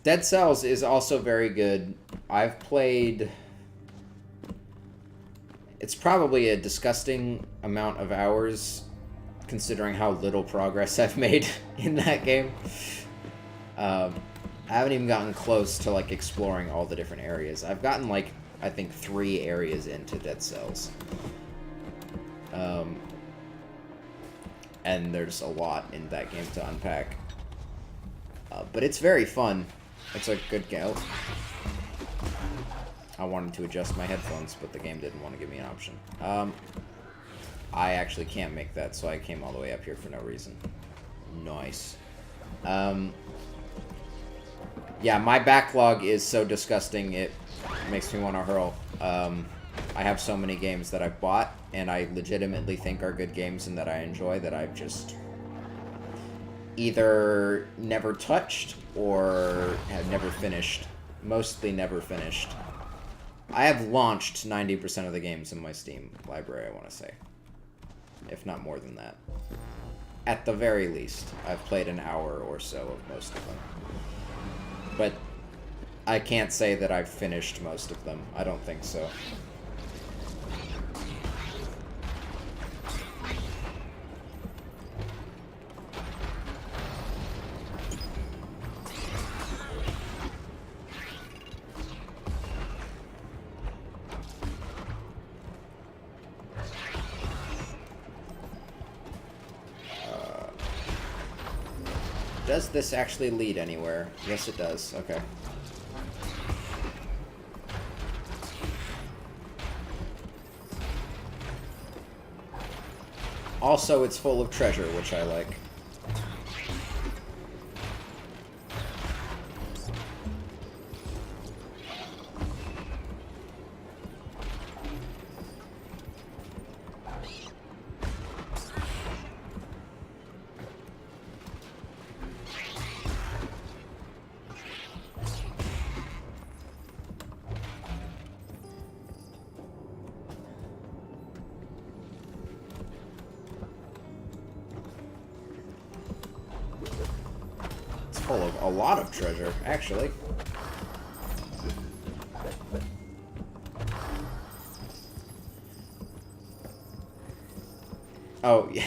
Dead Cells is also very good. I've played... It's probably a disgusting amount of hours, considering how little progress I've made in that game. I haven't even gotten close to, like, exploring all the different areas. I've gotten, like, I think 3 areas into Dead Cells. And there's a lot in that game to unpack. But it's very fun. It's a good game. I wanted to adjust my headphones, but the game didn't want to give me an option. I actually can't make that, so I came all the way up here for no reason. Nice. Yeah, my backlog is so disgusting, it makes me want to hurl. I have so many games that I've bought, and I legitimately think are good games and that I enjoy, that I've just either never touched or have never finished. Mostly never finished. I have launched 90% of the games in my Steam library, I want to say. If not more than that. At the very least, I've played an hour or so of most of them. But I can't say that I've finished most of them. I don't think so. Does this actually lead anywhere? Yes, it does. Okay. Also, it's full of treasure, which I like. Full of a lot of treasure, actually. Oh, yeah.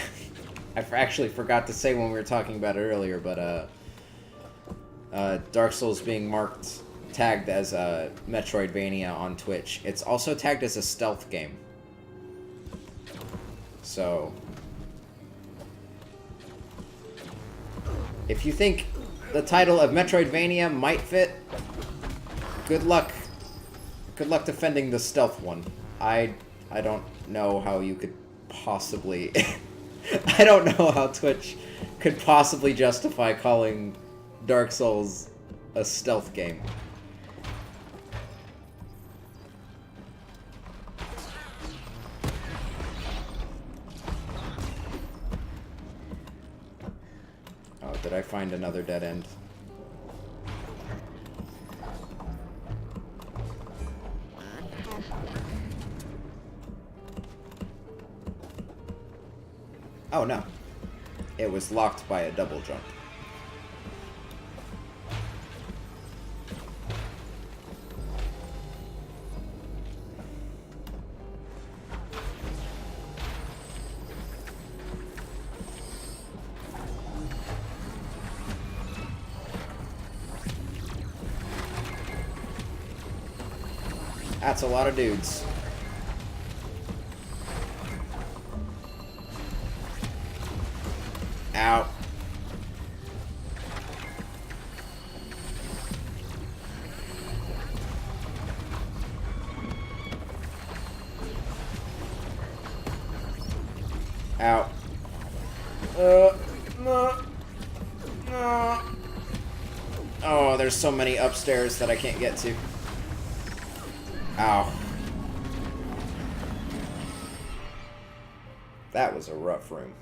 I actually forgot to say when we were talking about it earlier, but Dark Souls being tagged as a Metroidvania on Twitch. It's also tagged as a stealth game. So, if you think the title of Metroidvania might fit, good luck. Good luck defending the stealth one. I don't know how you could possibly... I don't know how Twitch could possibly justify calling Dark Souls a stealth game. Oh, did I find another dead end? Oh no. It was locked by a double jump. That's a lot of dudes. Ow. Ow. No. No. Oh, there's so many upstairs that I can't get to. Ow. That was a rough room.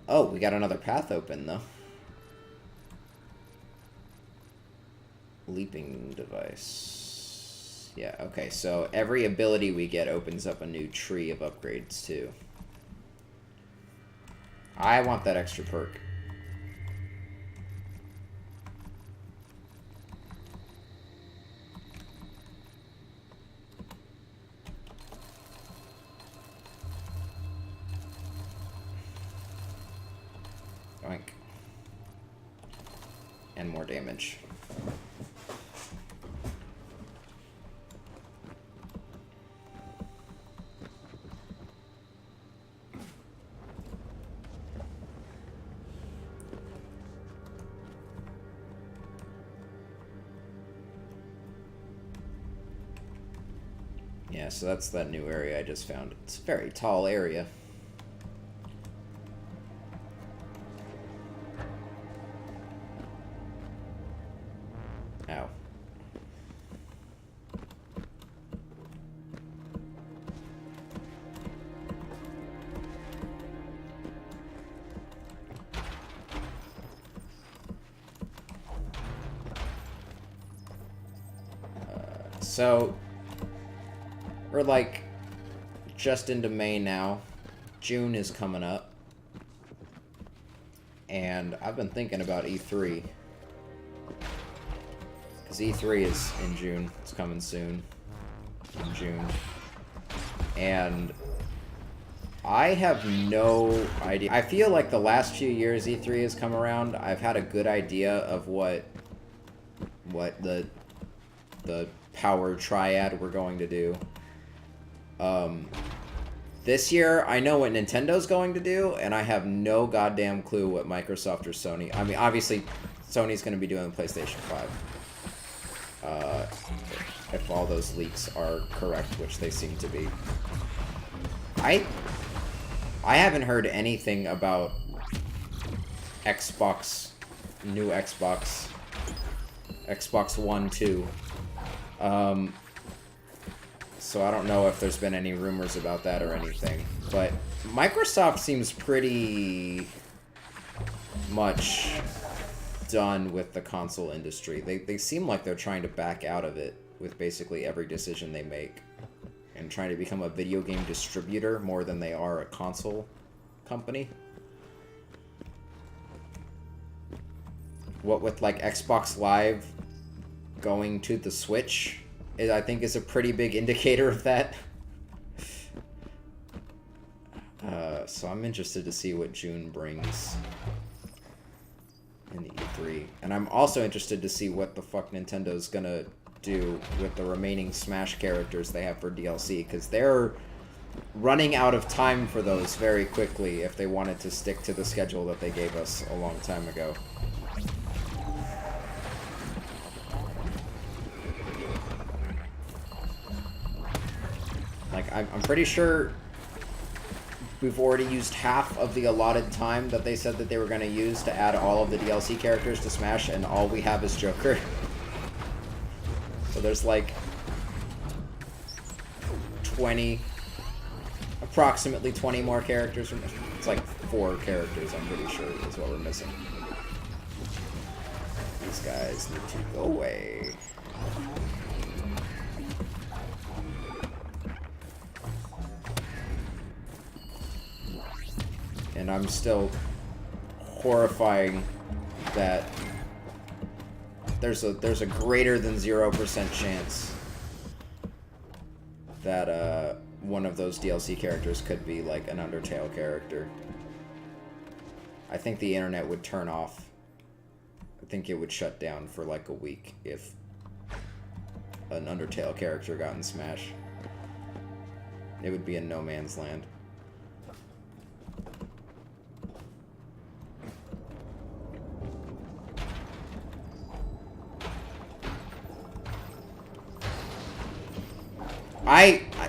Oh, we got another path open, though. Leaping device. Yeah, okay, so every ability we get opens up a new tree of upgrades, too. I want that extra perk. Oink. And more damage. Yeah, so that's that new area I just found. It's a very tall area. Ow. So we're like just into May now. June is coming up. And I've been thinking about E3. Because E3 is in June. It's coming soon. In June. And I have no idea. I feel like the last few years E3 has come around, I've had a good idea of what the power triad we're going to do. This year, I know what Nintendo's going to do, and I have no goddamn clue what Microsoft or Sony... I mean, obviously, Sony's going to be doing the PlayStation 5. If all those leaks are correct, which they seem to be. I haven't heard anything about Xbox, new Xbox, Xbox One, 2. So I don't know if there's been any rumors about that or anything. But Microsoft seems pretty much done with the console industry. They seem like they're trying to back out of it with basically every decision they make. And trying to become a video game distributor more than they are a console company. What with like Xbox Live going to the Switch, I think is a pretty big indicator of that. So I'm interested to see what June brings in the E3. And I'm also interested to see what the fuck Nintendo's gonna do with the remaining Smash characters they have for DLC, because they're running out of time for those very quickly if they wanted to stick to the schedule that they gave us a long time ago. Like, I'm pretty sure we've already used half of the allotted time that they said that they were going to use to add all of the DLC characters to Smash, and all we have is Joker. So there's like approximately 20 more characters. It's like 4 characters, I'm pretty sure, is what we're missing. These guys need to go away. And I'm still horrifying that there's a greater than 0% chance that one of those DLC characters could be like an Undertale character. I think the internet would turn off. I think it would shut down for like a week if an Undertale character got in Smash. It would be in no man's land.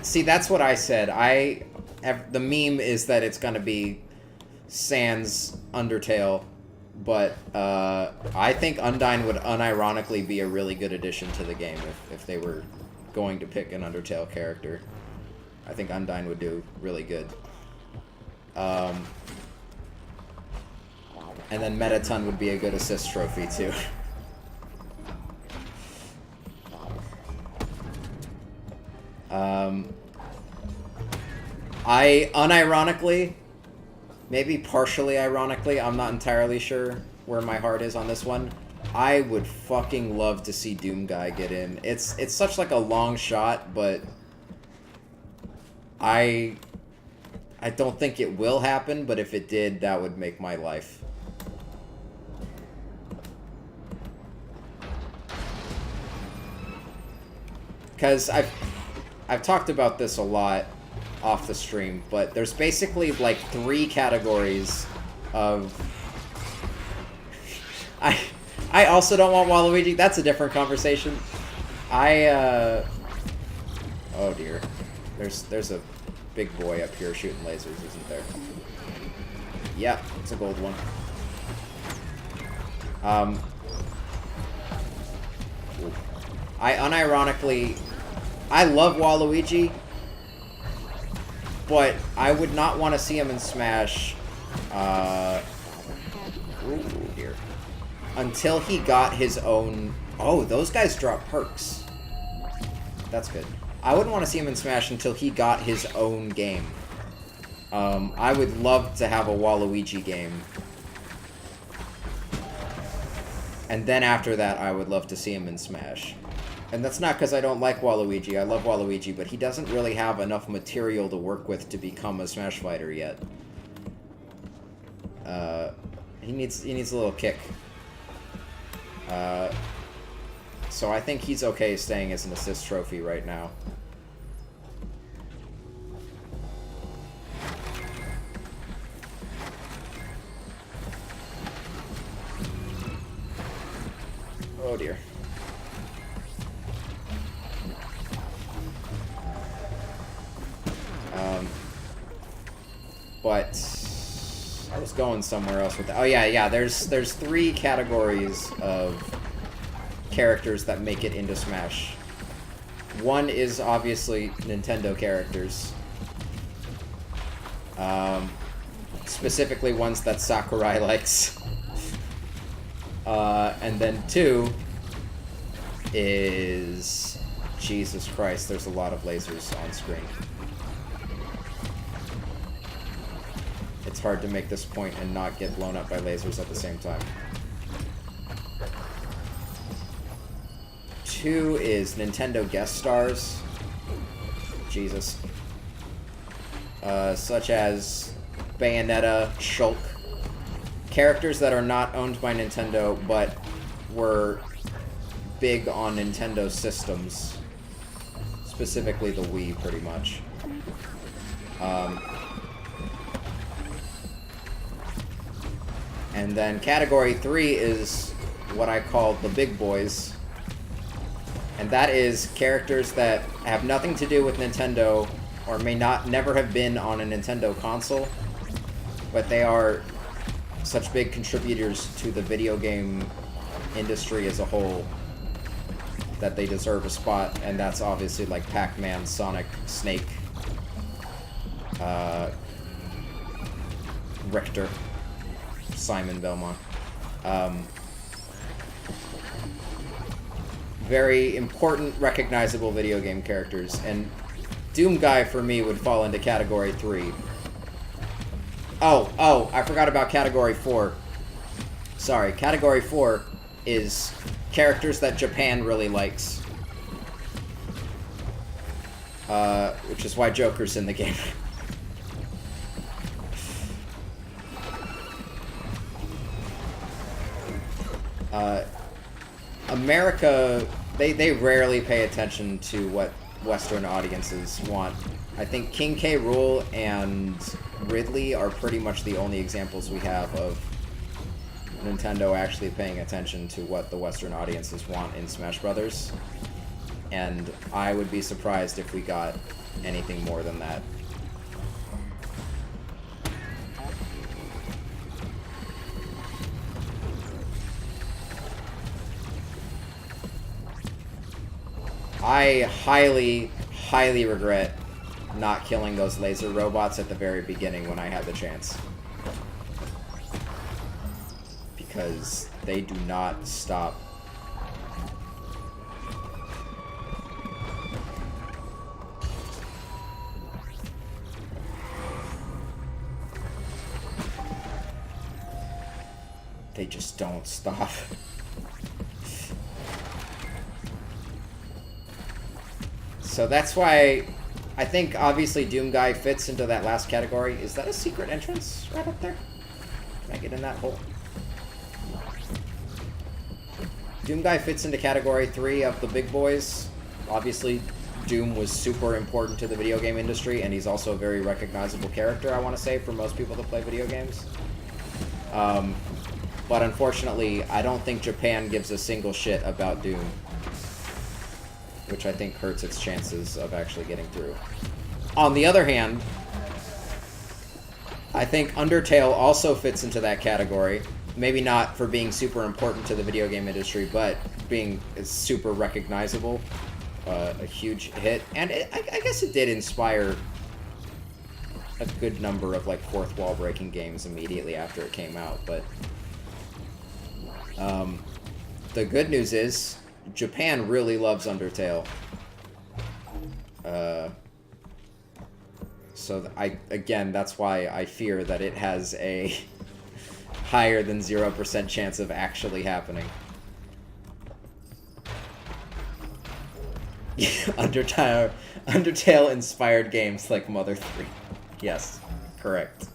See, that's what I said. The meme is that it's gonna be sans Undertale, but I think Undyne would unironically be a really good addition to the game if they were going to pick an Undertale character. I think Undyne would do really good. And then Mettaton would be a good assist trophy too. I unironically, maybe partially ironically, I'm not entirely sure where my heart is on this one. I would fucking love to see Doomguy get in. It's such like a long shot, but I don't think it will happen, but if it did, that would make my life. Because I've talked about this a lot off the stream, but there's basically like 3 categories of... I also don't want Waluigi. That's a different conversation. Oh dear. There's a big boy up here shooting lasers, isn't there? Yeah, it's a gold one. I unironically... I love Waluigi, but I would not want to see him in Smash, ooh, dear. Until he got his own... Oh, those guys drop perks. That's good. I wouldn't want to see him in Smash until he got his own game. I would love to have a Waluigi game. And then after that, I would love to see him in Smash. And that's not because I don't like Waluigi. I love Waluigi, but he doesn't really have enough material to work with to become a Smash fighter yet. He needs a little kick. So I think he's okay staying as an assist trophy right now. Oh dear. But I was going somewhere else with that. Oh yeah, there's 3 categories of characters that make it into Smash. One is obviously Nintendo characters. Specifically ones that Sakurai likes. And then 2 is... Jesus Christ, there's a lot of lasers on screen. It's hard to make this point and not get blown up by lasers at the same time. 2 is Nintendo guest stars. Jesus. Such as Bayonetta, Shulk. Characters that are not owned by Nintendo, but were big on Nintendo systems. Specifically the Wii, pretty much. And then category 3 is what I call the big boys. And that is characters that have nothing to do with Nintendo, or may never have been on a Nintendo console, but they are such big contributors to the video game industry as a whole that they deserve a spot, and that's obviously like Pac-Man, Sonic, Snake, Richter, Simon Belmont. Very important, recognizable video game characters, and Doomguy for me would fall into category 3. Oh, I forgot about category 4. Sorry, category 4 is characters that Japan really likes. Which is why Joker's in the game. America, they rarely pay attention to what Western audiences want. I think King K. Rool and Ridley are pretty much the only examples we have of Nintendo actually paying attention to what the Western audiences want in Smash Brothers. And I would be surprised if we got anything more than that. I highly, highly regret not killing those laser robots at the very beginning when I had the chance. Because they do not stop. They just don't stop. So that's why I think obviously Doom Guy fits into that last category. Is that a secret entrance right up there? Can I get in that hole? Doom Guy fits into category 3 of the big boys. Obviously, Doom was super important to the video game industry, and he's also a very recognizable character, I want to say, for most people that play video games. But unfortunately, I don't think Japan gives a single shit about Doom, which I think hurts its chances of actually getting through. On the other hand, I think Undertale also fits into that category. Maybe not for being super important to the video game industry, but being super recognizable. A huge hit. And I guess it did inspire a good number of, like, fourth wall breaking games immediately after it came out. But the good news is Japan really loves Undertale. So again, that's why I fear that it has a higher than 0% chance of actually happening. Undertale inspired games like Mother 3. Yes, correct.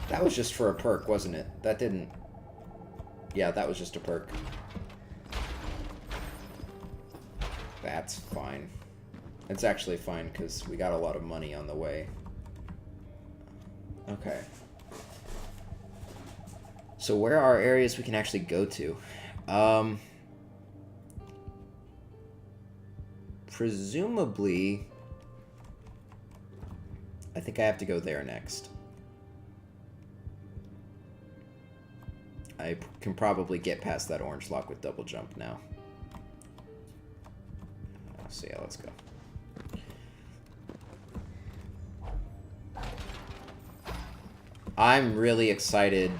That was just for a perk, wasn't it? That didn't... Yeah, that was just a perk. That's fine. It's actually fine, because we got a lot of money on the way. Okay. So where are areas we can actually go to? Presumably... I think I have to go there next. I can probably get past that orange lock with double jump now. So yeah, let's go. I'm really excited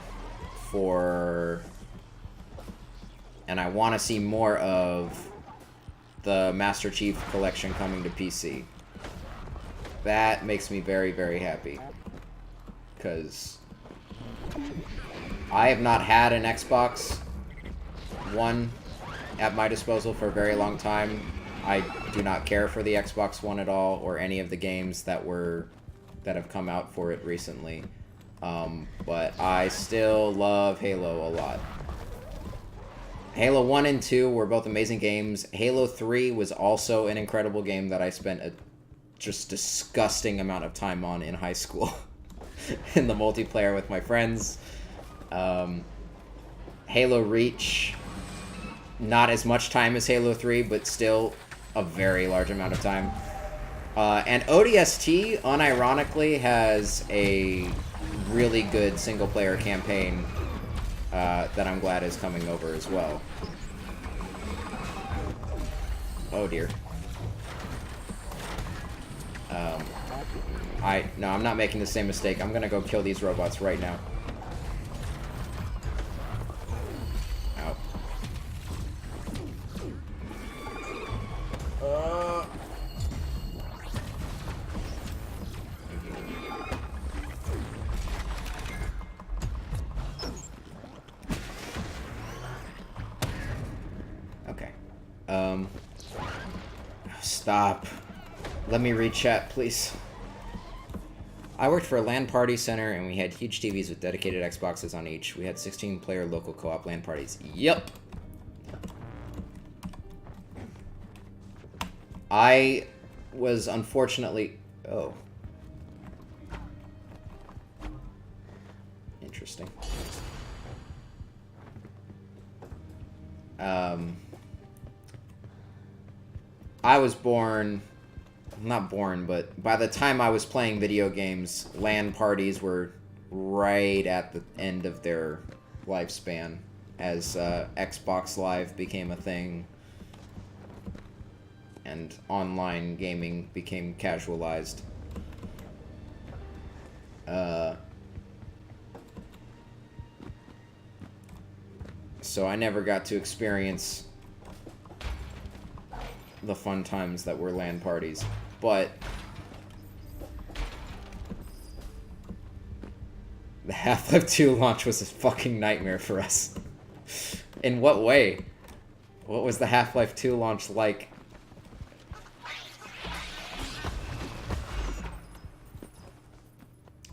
for... And I want to see more of the Master Chief Collection coming to PC. That makes me very, very happy. Because I have not had an Xbox One at my disposal for a very long time. I do not care for the Xbox One at all, or any of the games that have come out for it recently. But I still love Halo a lot. Halo 1 and 2 were both amazing games. Halo 3 was also an incredible game that I spent a just disgusting amount of time on in high school. In the multiplayer with my friends. Halo Reach, not as much time as Halo 3, but still a very large amount of time. And ODST, unironically, has a really good single-player campaign that I'm glad is coming over as well. Oh dear. No, I'm not making the same mistake. I'm gonna go kill these robots right now. Ow. Okay. Stop. Let me read chat, please. I worked for a LAN party center, and we had huge TVs with dedicated Xboxes on each. We had 16-player local co-op LAN parties. Yep. I was unfortunately... Oh. Interesting. I was born... Not born, but by the time I was playing video games, LAN parties were right at the end of their lifespan as Xbox Live became a thing and online gaming became casualized. So I never got to experience the fun times that were LAN parties. But the Half-Life 2 launch was a fucking nightmare for us. In what way? What was the Half-Life 2 launch like?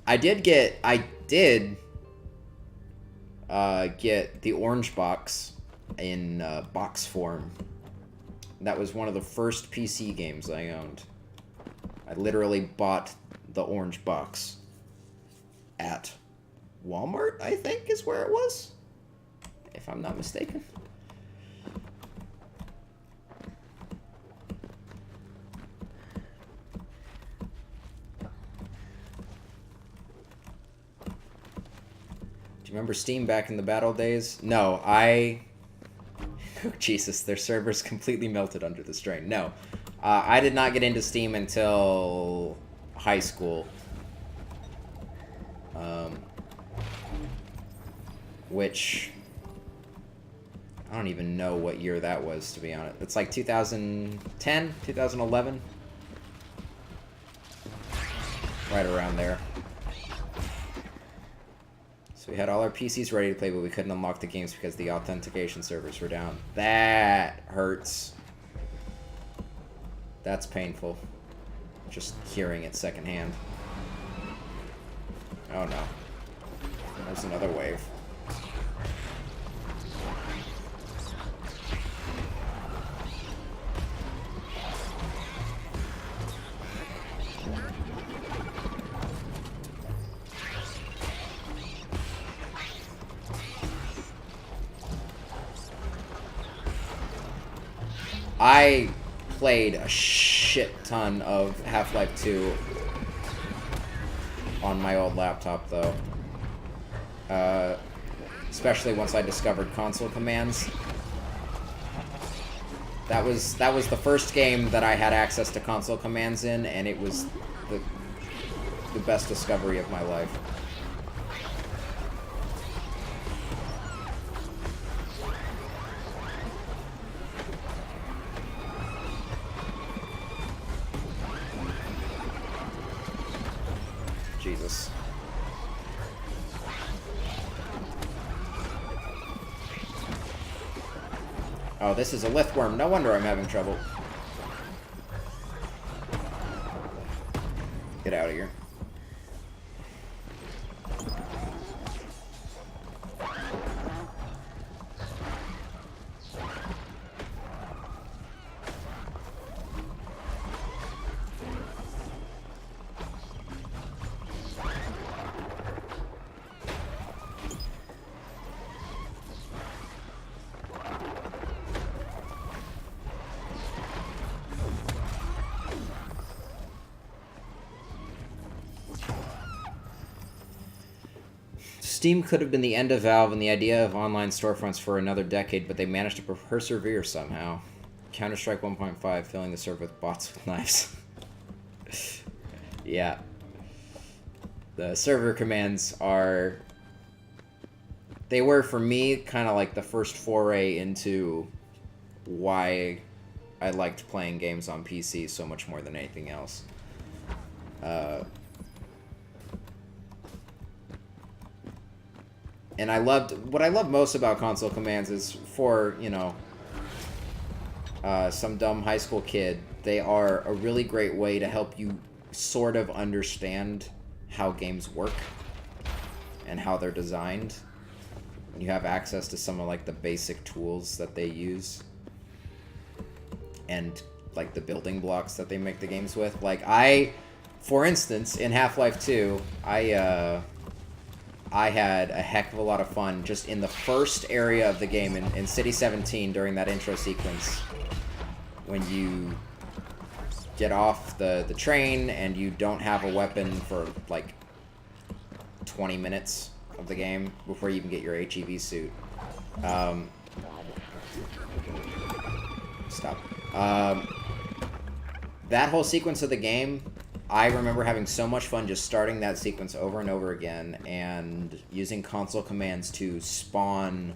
I did get the orange box in box form. That was one of the first PC games I owned. I literally bought the orange box at Walmart, I think is where it was, if I'm not mistaken. Do you remember Steam back in the battle days? No, oh, Jesus, their servers completely melted under the strain. No. I did not get into Steam until high school. Which... I don't even know what year that was, to be honest. It's like 2010, 2011? Right around there. So we had all our PCs ready to play, but we couldn't unlock the games because the authentication servers were down. That hurts. That's painful. Just hearing it secondhand. Oh no. There's another wave. I played a shit ton of Half-Life 2 on my old laptop, though. Especially once I discovered console commands. That was the first game that I had access to console commands in, and it was the best discovery of my life. Jesus. Oh, this is a lithworm. No wonder I'm having trouble. Get out of here. Steam could have been the end of Valve and the idea of online storefronts for another decade, but they managed to persevere somehow. Counter-Strike 1.5 filling the server with bots with knives. Yeah. The server commands are... They were, for me, kind of like the first foray into why I liked playing games on PC so much more than anything else. And what I love most about console commands is for, you know, some dumb high school kid, they are a really great way to help you sort of understand how games work and how they're designed. When you have access to some of like the basic tools that they use and like the building blocks that they make the games with. Like for instance, in Half-Life 2, I had a heck of a lot of fun just in the first area of the game in City 17 during that intro sequence when you get off the train and you don't have a weapon for like 20 minutes of the game before you even get your HEV suit. Stop. That whole sequence of the game, I remember having so much fun just starting that sequence over and over again and using console commands to spawn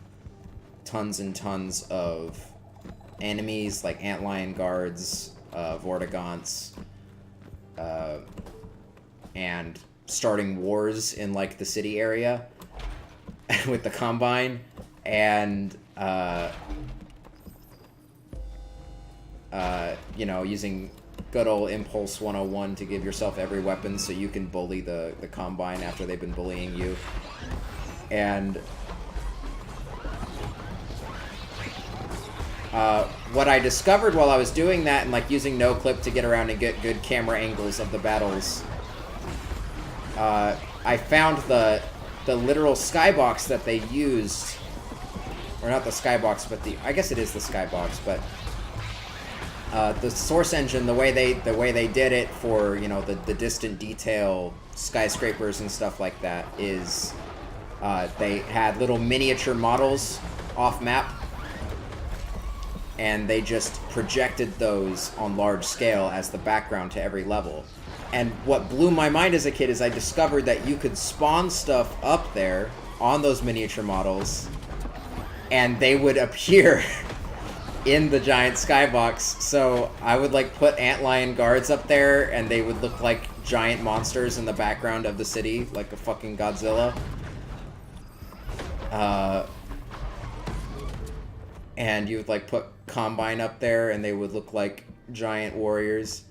tons and tons of enemies like antlion guards, vortigaunts, and starting wars in like the city area with the Combine, and you know, using good old Impulse 101 to give yourself every weapon so you can bully the Combine after they've been bullying you. And what I discovered while I was doing that and like using no clip to get around and get good camera angles of the battles, I found the literal skybox that they used, or not the skybox, but I guess it is the skybox, but the source engine, the way they did it for, you know, the distant detail skyscrapers and stuff like that is they had little miniature models off map, and they just projected those on large scale as the background to every level. And what blew my mind as a kid is I discovered that you could spawn stuff up there on those miniature models, and they would appear in the giant skybox. So I would like put antlion guards up there, and they would look like giant monsters in the background of the city, like a fucking Godzilla. And you would like put Combine up there, and they would look like giant warriors.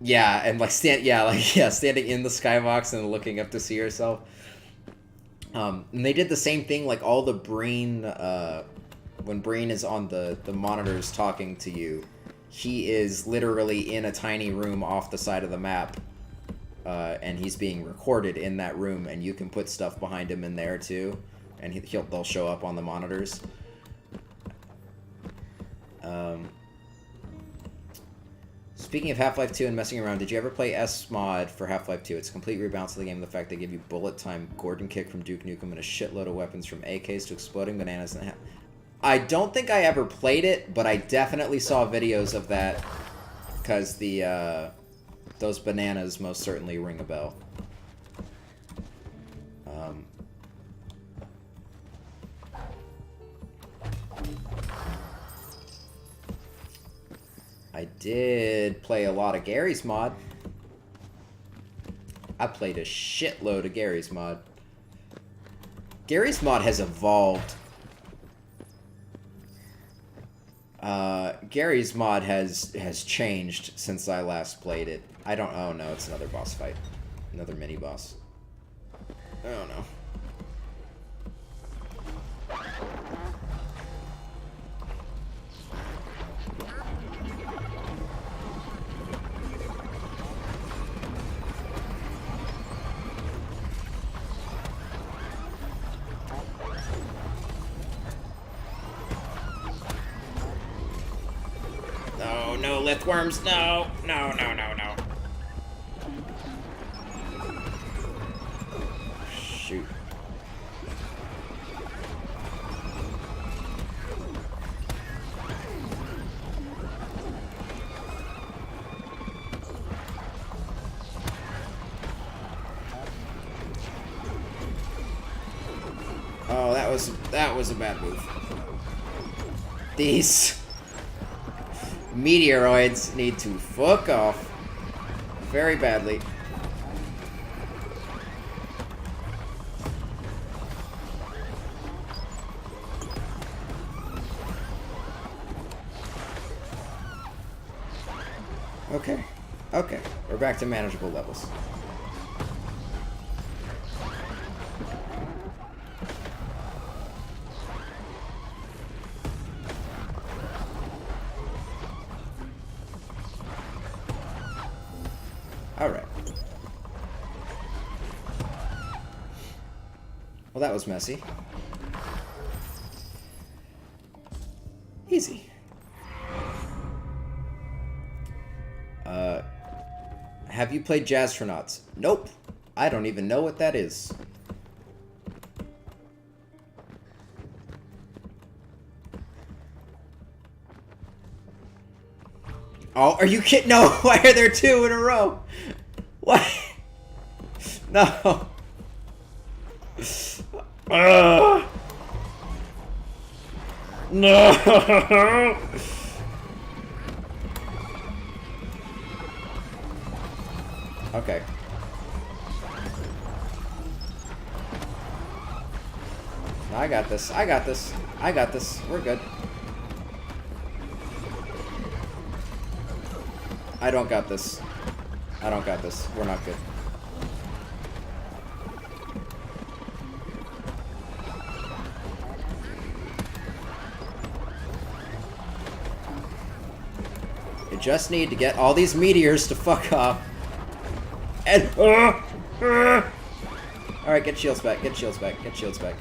Yeah, and like standing in the skybox and looking up to see yourself. And they did the same thing, like all the Breen, when Breen is on the monitors talking to you, he is literally in a tiny room off the side of the map, and he's being recorded in that room, and you can put stuff behind him in there too, and they'll show up on the monitors. Speaking of Half-Life 2 and messing around, did you ever play S-Mod for Half-Life 2? It's a complete rebounce of the game. The fact they give you bullet time, Gordon kick from Duke Nukem, and a shitload of weapons from AKs to exploding bananas. I don't think I ever played it, but I definitely saw videos of that, because those bananas most certainly ring a bell. I did play a lot of Gary's Mod. I played a shitload of Gary's Mod. Gary's Mod has evolved. Gary's Mod has changed since I last played it. I don't... Oh, no, it's another boss fight. Another mini-boss. I don't know. No, lithworms, no. No. Shoot. Oh, that was a bad move. These meteoroids need to fuck off very badly. Okay, we're back to manageable levels. Well, that was messy. Easy. Have you played Jazztronauts? Nope. I don't even know what that is. Oh, are you kidding? No, why are there two in a row? What? No. No. Okay. I got this. I got this. I got this. We're good. I don't got this. I don't got this. We're not good. You just need to get all these meteors to fuck off. And alright, get shields back, get shields back, get shields back.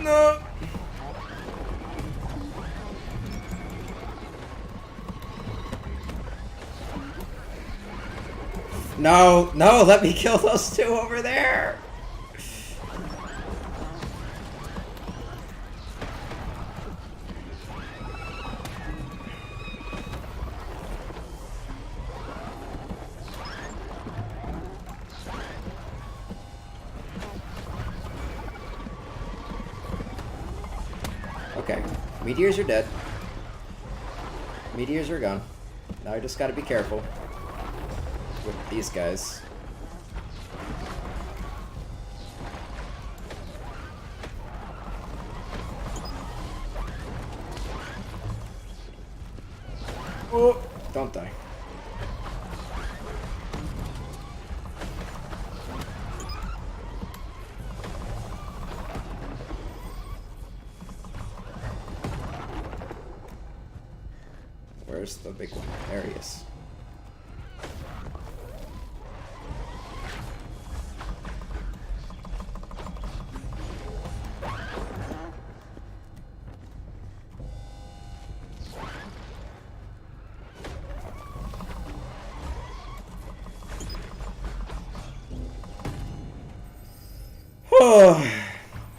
No. No, no, let me kill those two over there. Okay, meteors are dead. Meteors are gone. Now I just gotta be careful with these guys. Oh, don't die. Where's the big one? There he is.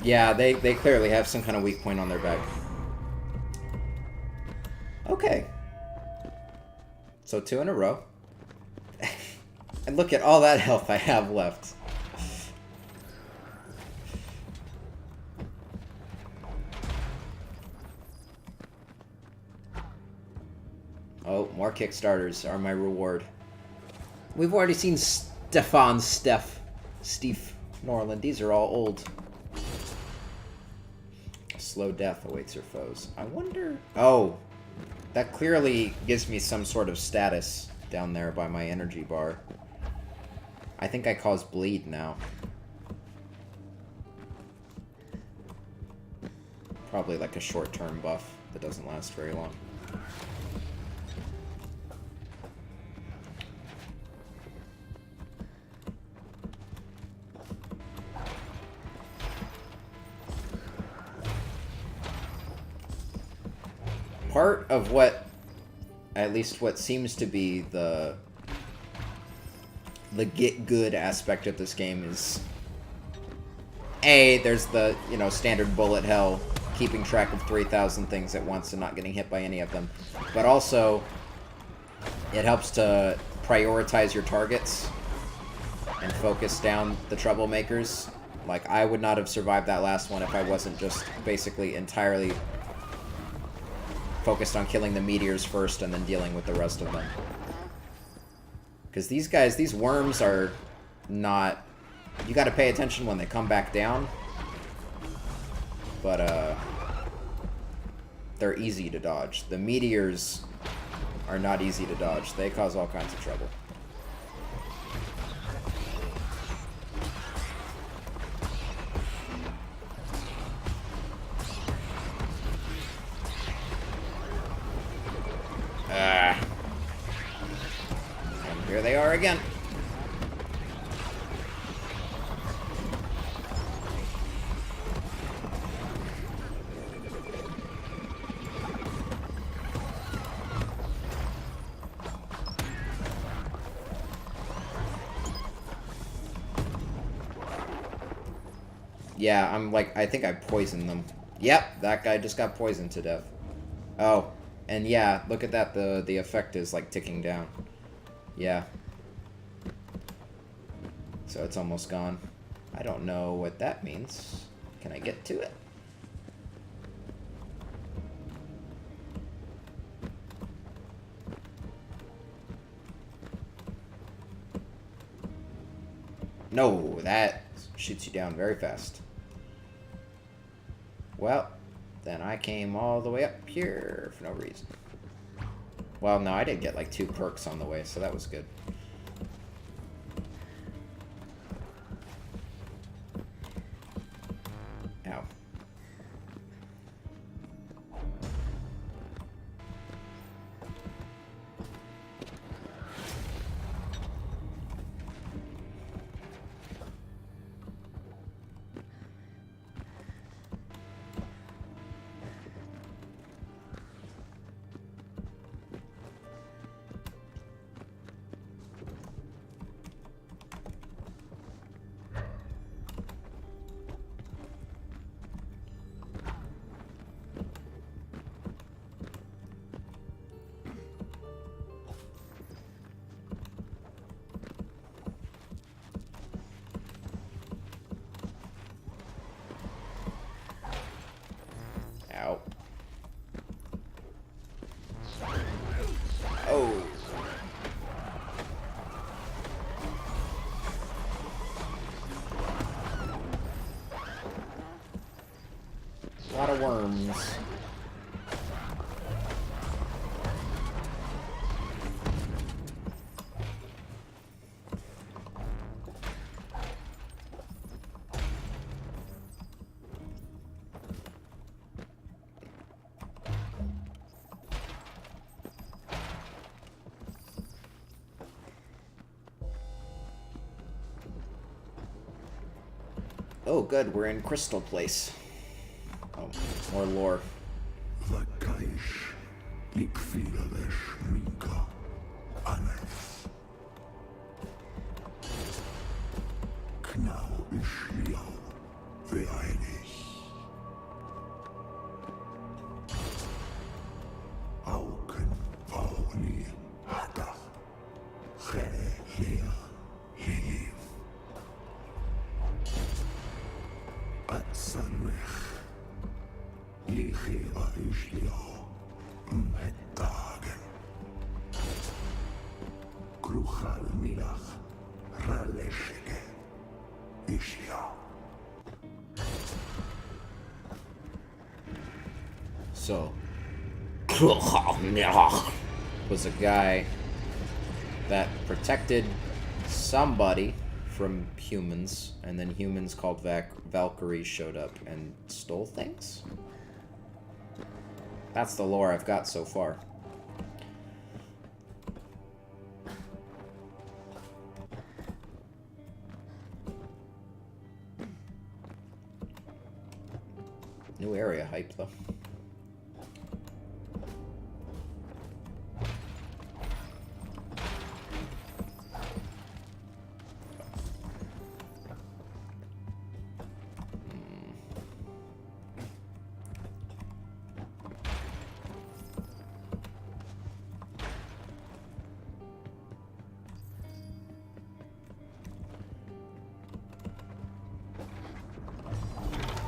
Yeah, they clearly have some kind of weak point on their back. Okay. So 2 in a row. And look at all that health I have left. Oh, more Kickstarters are my reward. We've already seen Steve Norland. These are all old. Slow death awaits your foes. I wonder... Oh, that clearly gives me some sort of status down there by my energy bar. I think I cause bleed now. Probably like a short-term buff that doesn't last very long. Part of what, at least what seems to be the get good aspect of this game is, A, there's the, you know, standard bullet hell, keeping track of 3,000 things at once and not getting hit by any of them. But also, it helps to prioritize your targets and focus down the troublemakers. Like, I would not have survived that last one if I wasn't just basically entirely focused on killing the meteors first and then dealing with the rest of them. Because these guys, these worms are not... You gotta pay attention when they come back down. But, they're easy to dodge. The meteors are not easy to dodge. They cause all kinds of trouble. Here they are again. Yeah, I'm like, I think I poisoned them. Yep, that guy just got poisoned to death. Oh, and yeah, look at that, the effect is like ticking down. Yeah. So it's almost gone. I don't know what that means. Can I get to it? No, that shoots you down very fast. Well, then I came all the way up here for no reason. Well, no, I did get like 2 perks on the way, so that was good. Ow. Ow. Oh. A lot of worms. Oh, good, we're in Crystal Place. Oh, more lore. Vakaish, likvidavesh minka, anes. Knau ishliau, veainis. Auken vauni hata, chere lea, hiv. Atsanwech, lichiva ishliau, mhettagen. Kruchal milach, raleshike, ishliau. So, was a guy that protected somebody from humans, and then humans called Valkyries showed up and stole things? That's the lore I've got so far. New area hype, though.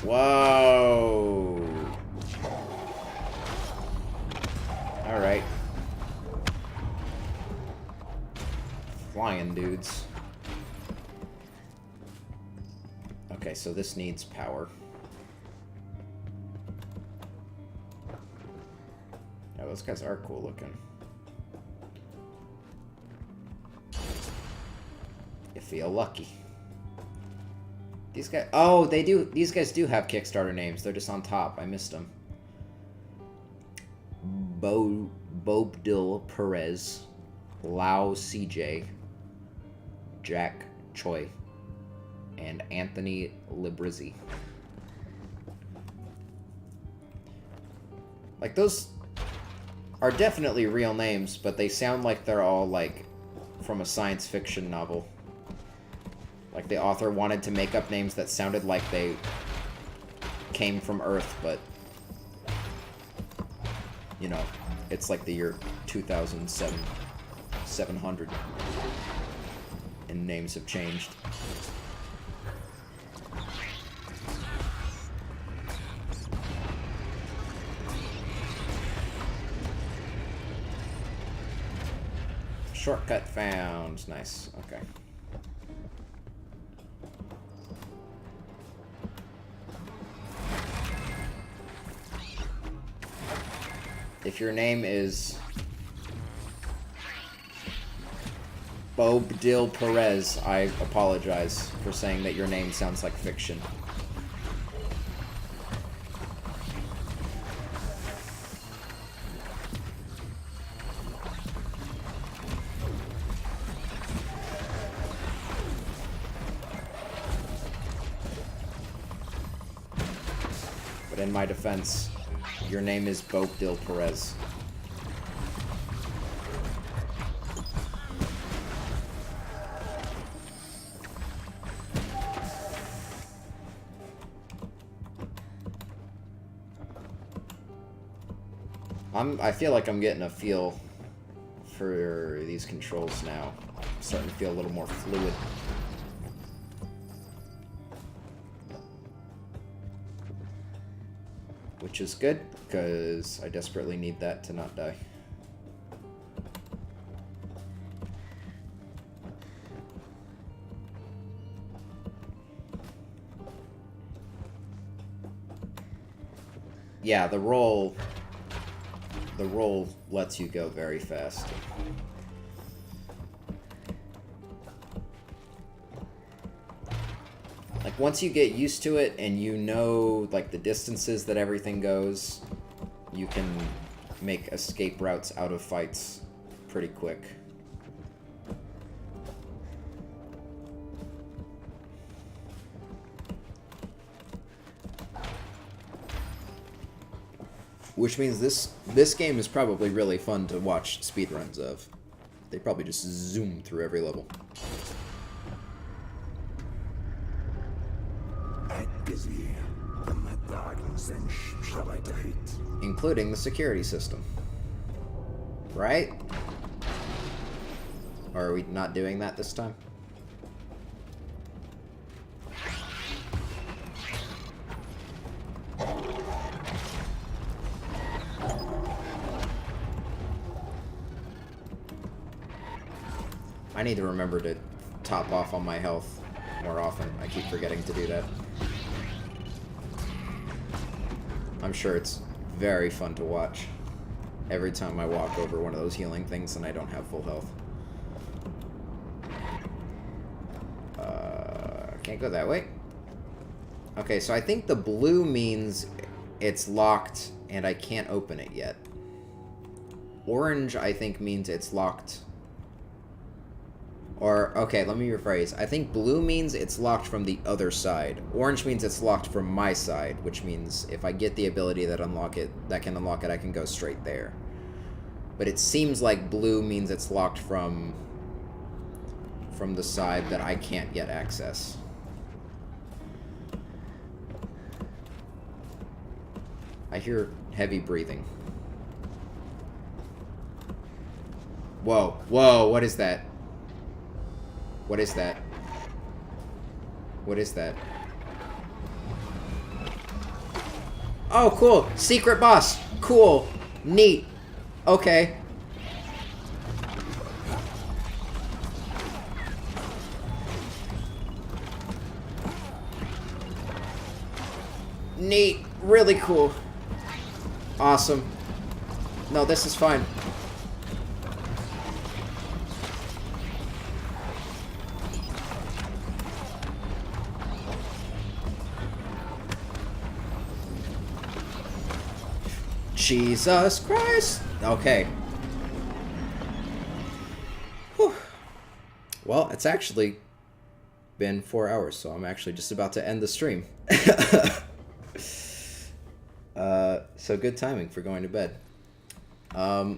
Whoa. Alright. Flying dudes. Okay, so this needs power. Yeah, those guys are cool looking. You feel lucky. These guys, oh, they do. These guys do have Kickstarter names. They're just on top. I missed them. Bobdil Perez, Lau CJ, Jack Choi, and Anthony Librizzi. Like, those are definitely real names, but they sound like they're all, like, from a science fiction novel. Like, the author wanted to make up names that sounded like they came from Earth, but, you know, it's like the year 2007, 700, and names have changed. Shortcut found. Nice. Okay. If your name is Bobdil Perez, I apologize for saying that your name sounds like fiction. But in my defense, your name is Bobdil Perez. I feel like I'm getting a feel for these controls now. I'm starting to feel a little more fluid. Which is good, because I desperately need that to not die. Yeah, the roll lets you go very fast. Like, once you get used to it and you know, like, the distances that everything goes, you can make escape routes out of fights pretty quick. Which means this game is probably really fun to watch speedruns of. They probably just zoom through every level. Including the security system. Right? Or are we not doing that this time? I need to remember to top off on my health more often. I keep forgetting to do that. I'm sure it's very fun to watch every time I walk over one of those healing things and I don't have full health. Can't go that way. Okay, so I think the blue means it's locked and I can't open it yet. Orange, I think, means it's locked. Or, okay, let me rephrase. I think blue means it's locked from the other side. Orange means it's locked from my side, which means if I get the ability that can unlock it, I can go straight there. But it seems like blue means it's locked from the side that I can't yet access. I hear heavy breathing. Whoa, whoa, what is that? What is that? What is that? Oh, cool. Secret boss. Cool. Neat. Okay. Neat. Really cool. Awesome. No, this is fine. Jesus Christ! Okay. Whew. Well, it's actually been 4 hours, so I'm actually just about to end the stream. So good timing for going to bed. Yeah,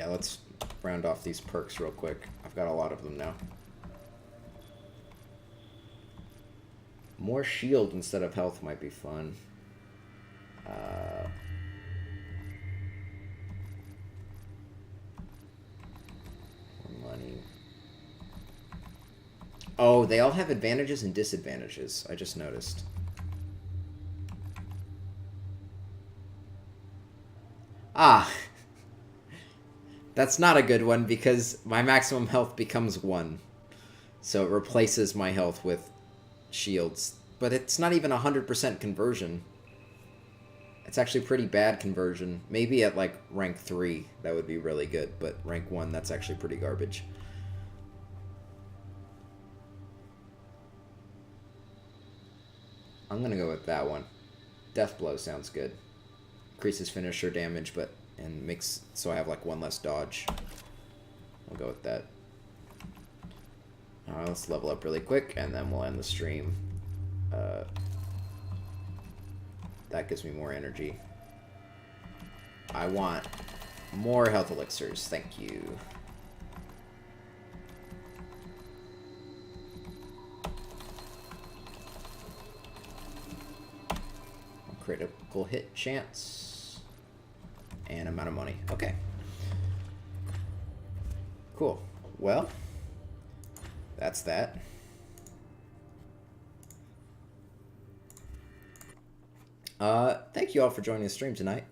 let's round off these perks real quick. I've got a lot of them now. More shield instead of health might be fun. More money. Oh, they all have advantages and disadvantages. I just noticed. Ah! That's not a good one because my maximum health becomes 1. So it replaces my health with shields. But it's not even 100% conversion. It's actually pretty bad conversion. Maybe at like rank 3 that would be really good, but rank 1 that's actually pretty garbage. I'm gonna go with that one. Death Blow sounds good. Increases finisher damage, but and makes so I have like 1 less dodge. I'll go with that. Let's level up really quick, and then we'll end the stream. That gives me more energy. I want more health elixirs. Thank you. Critical hit chance. And amount of money. Okay. Cool. Well, that's that. Thank you all for joining the stream tonight.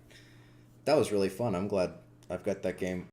That was really fun. I'm glad I've got that game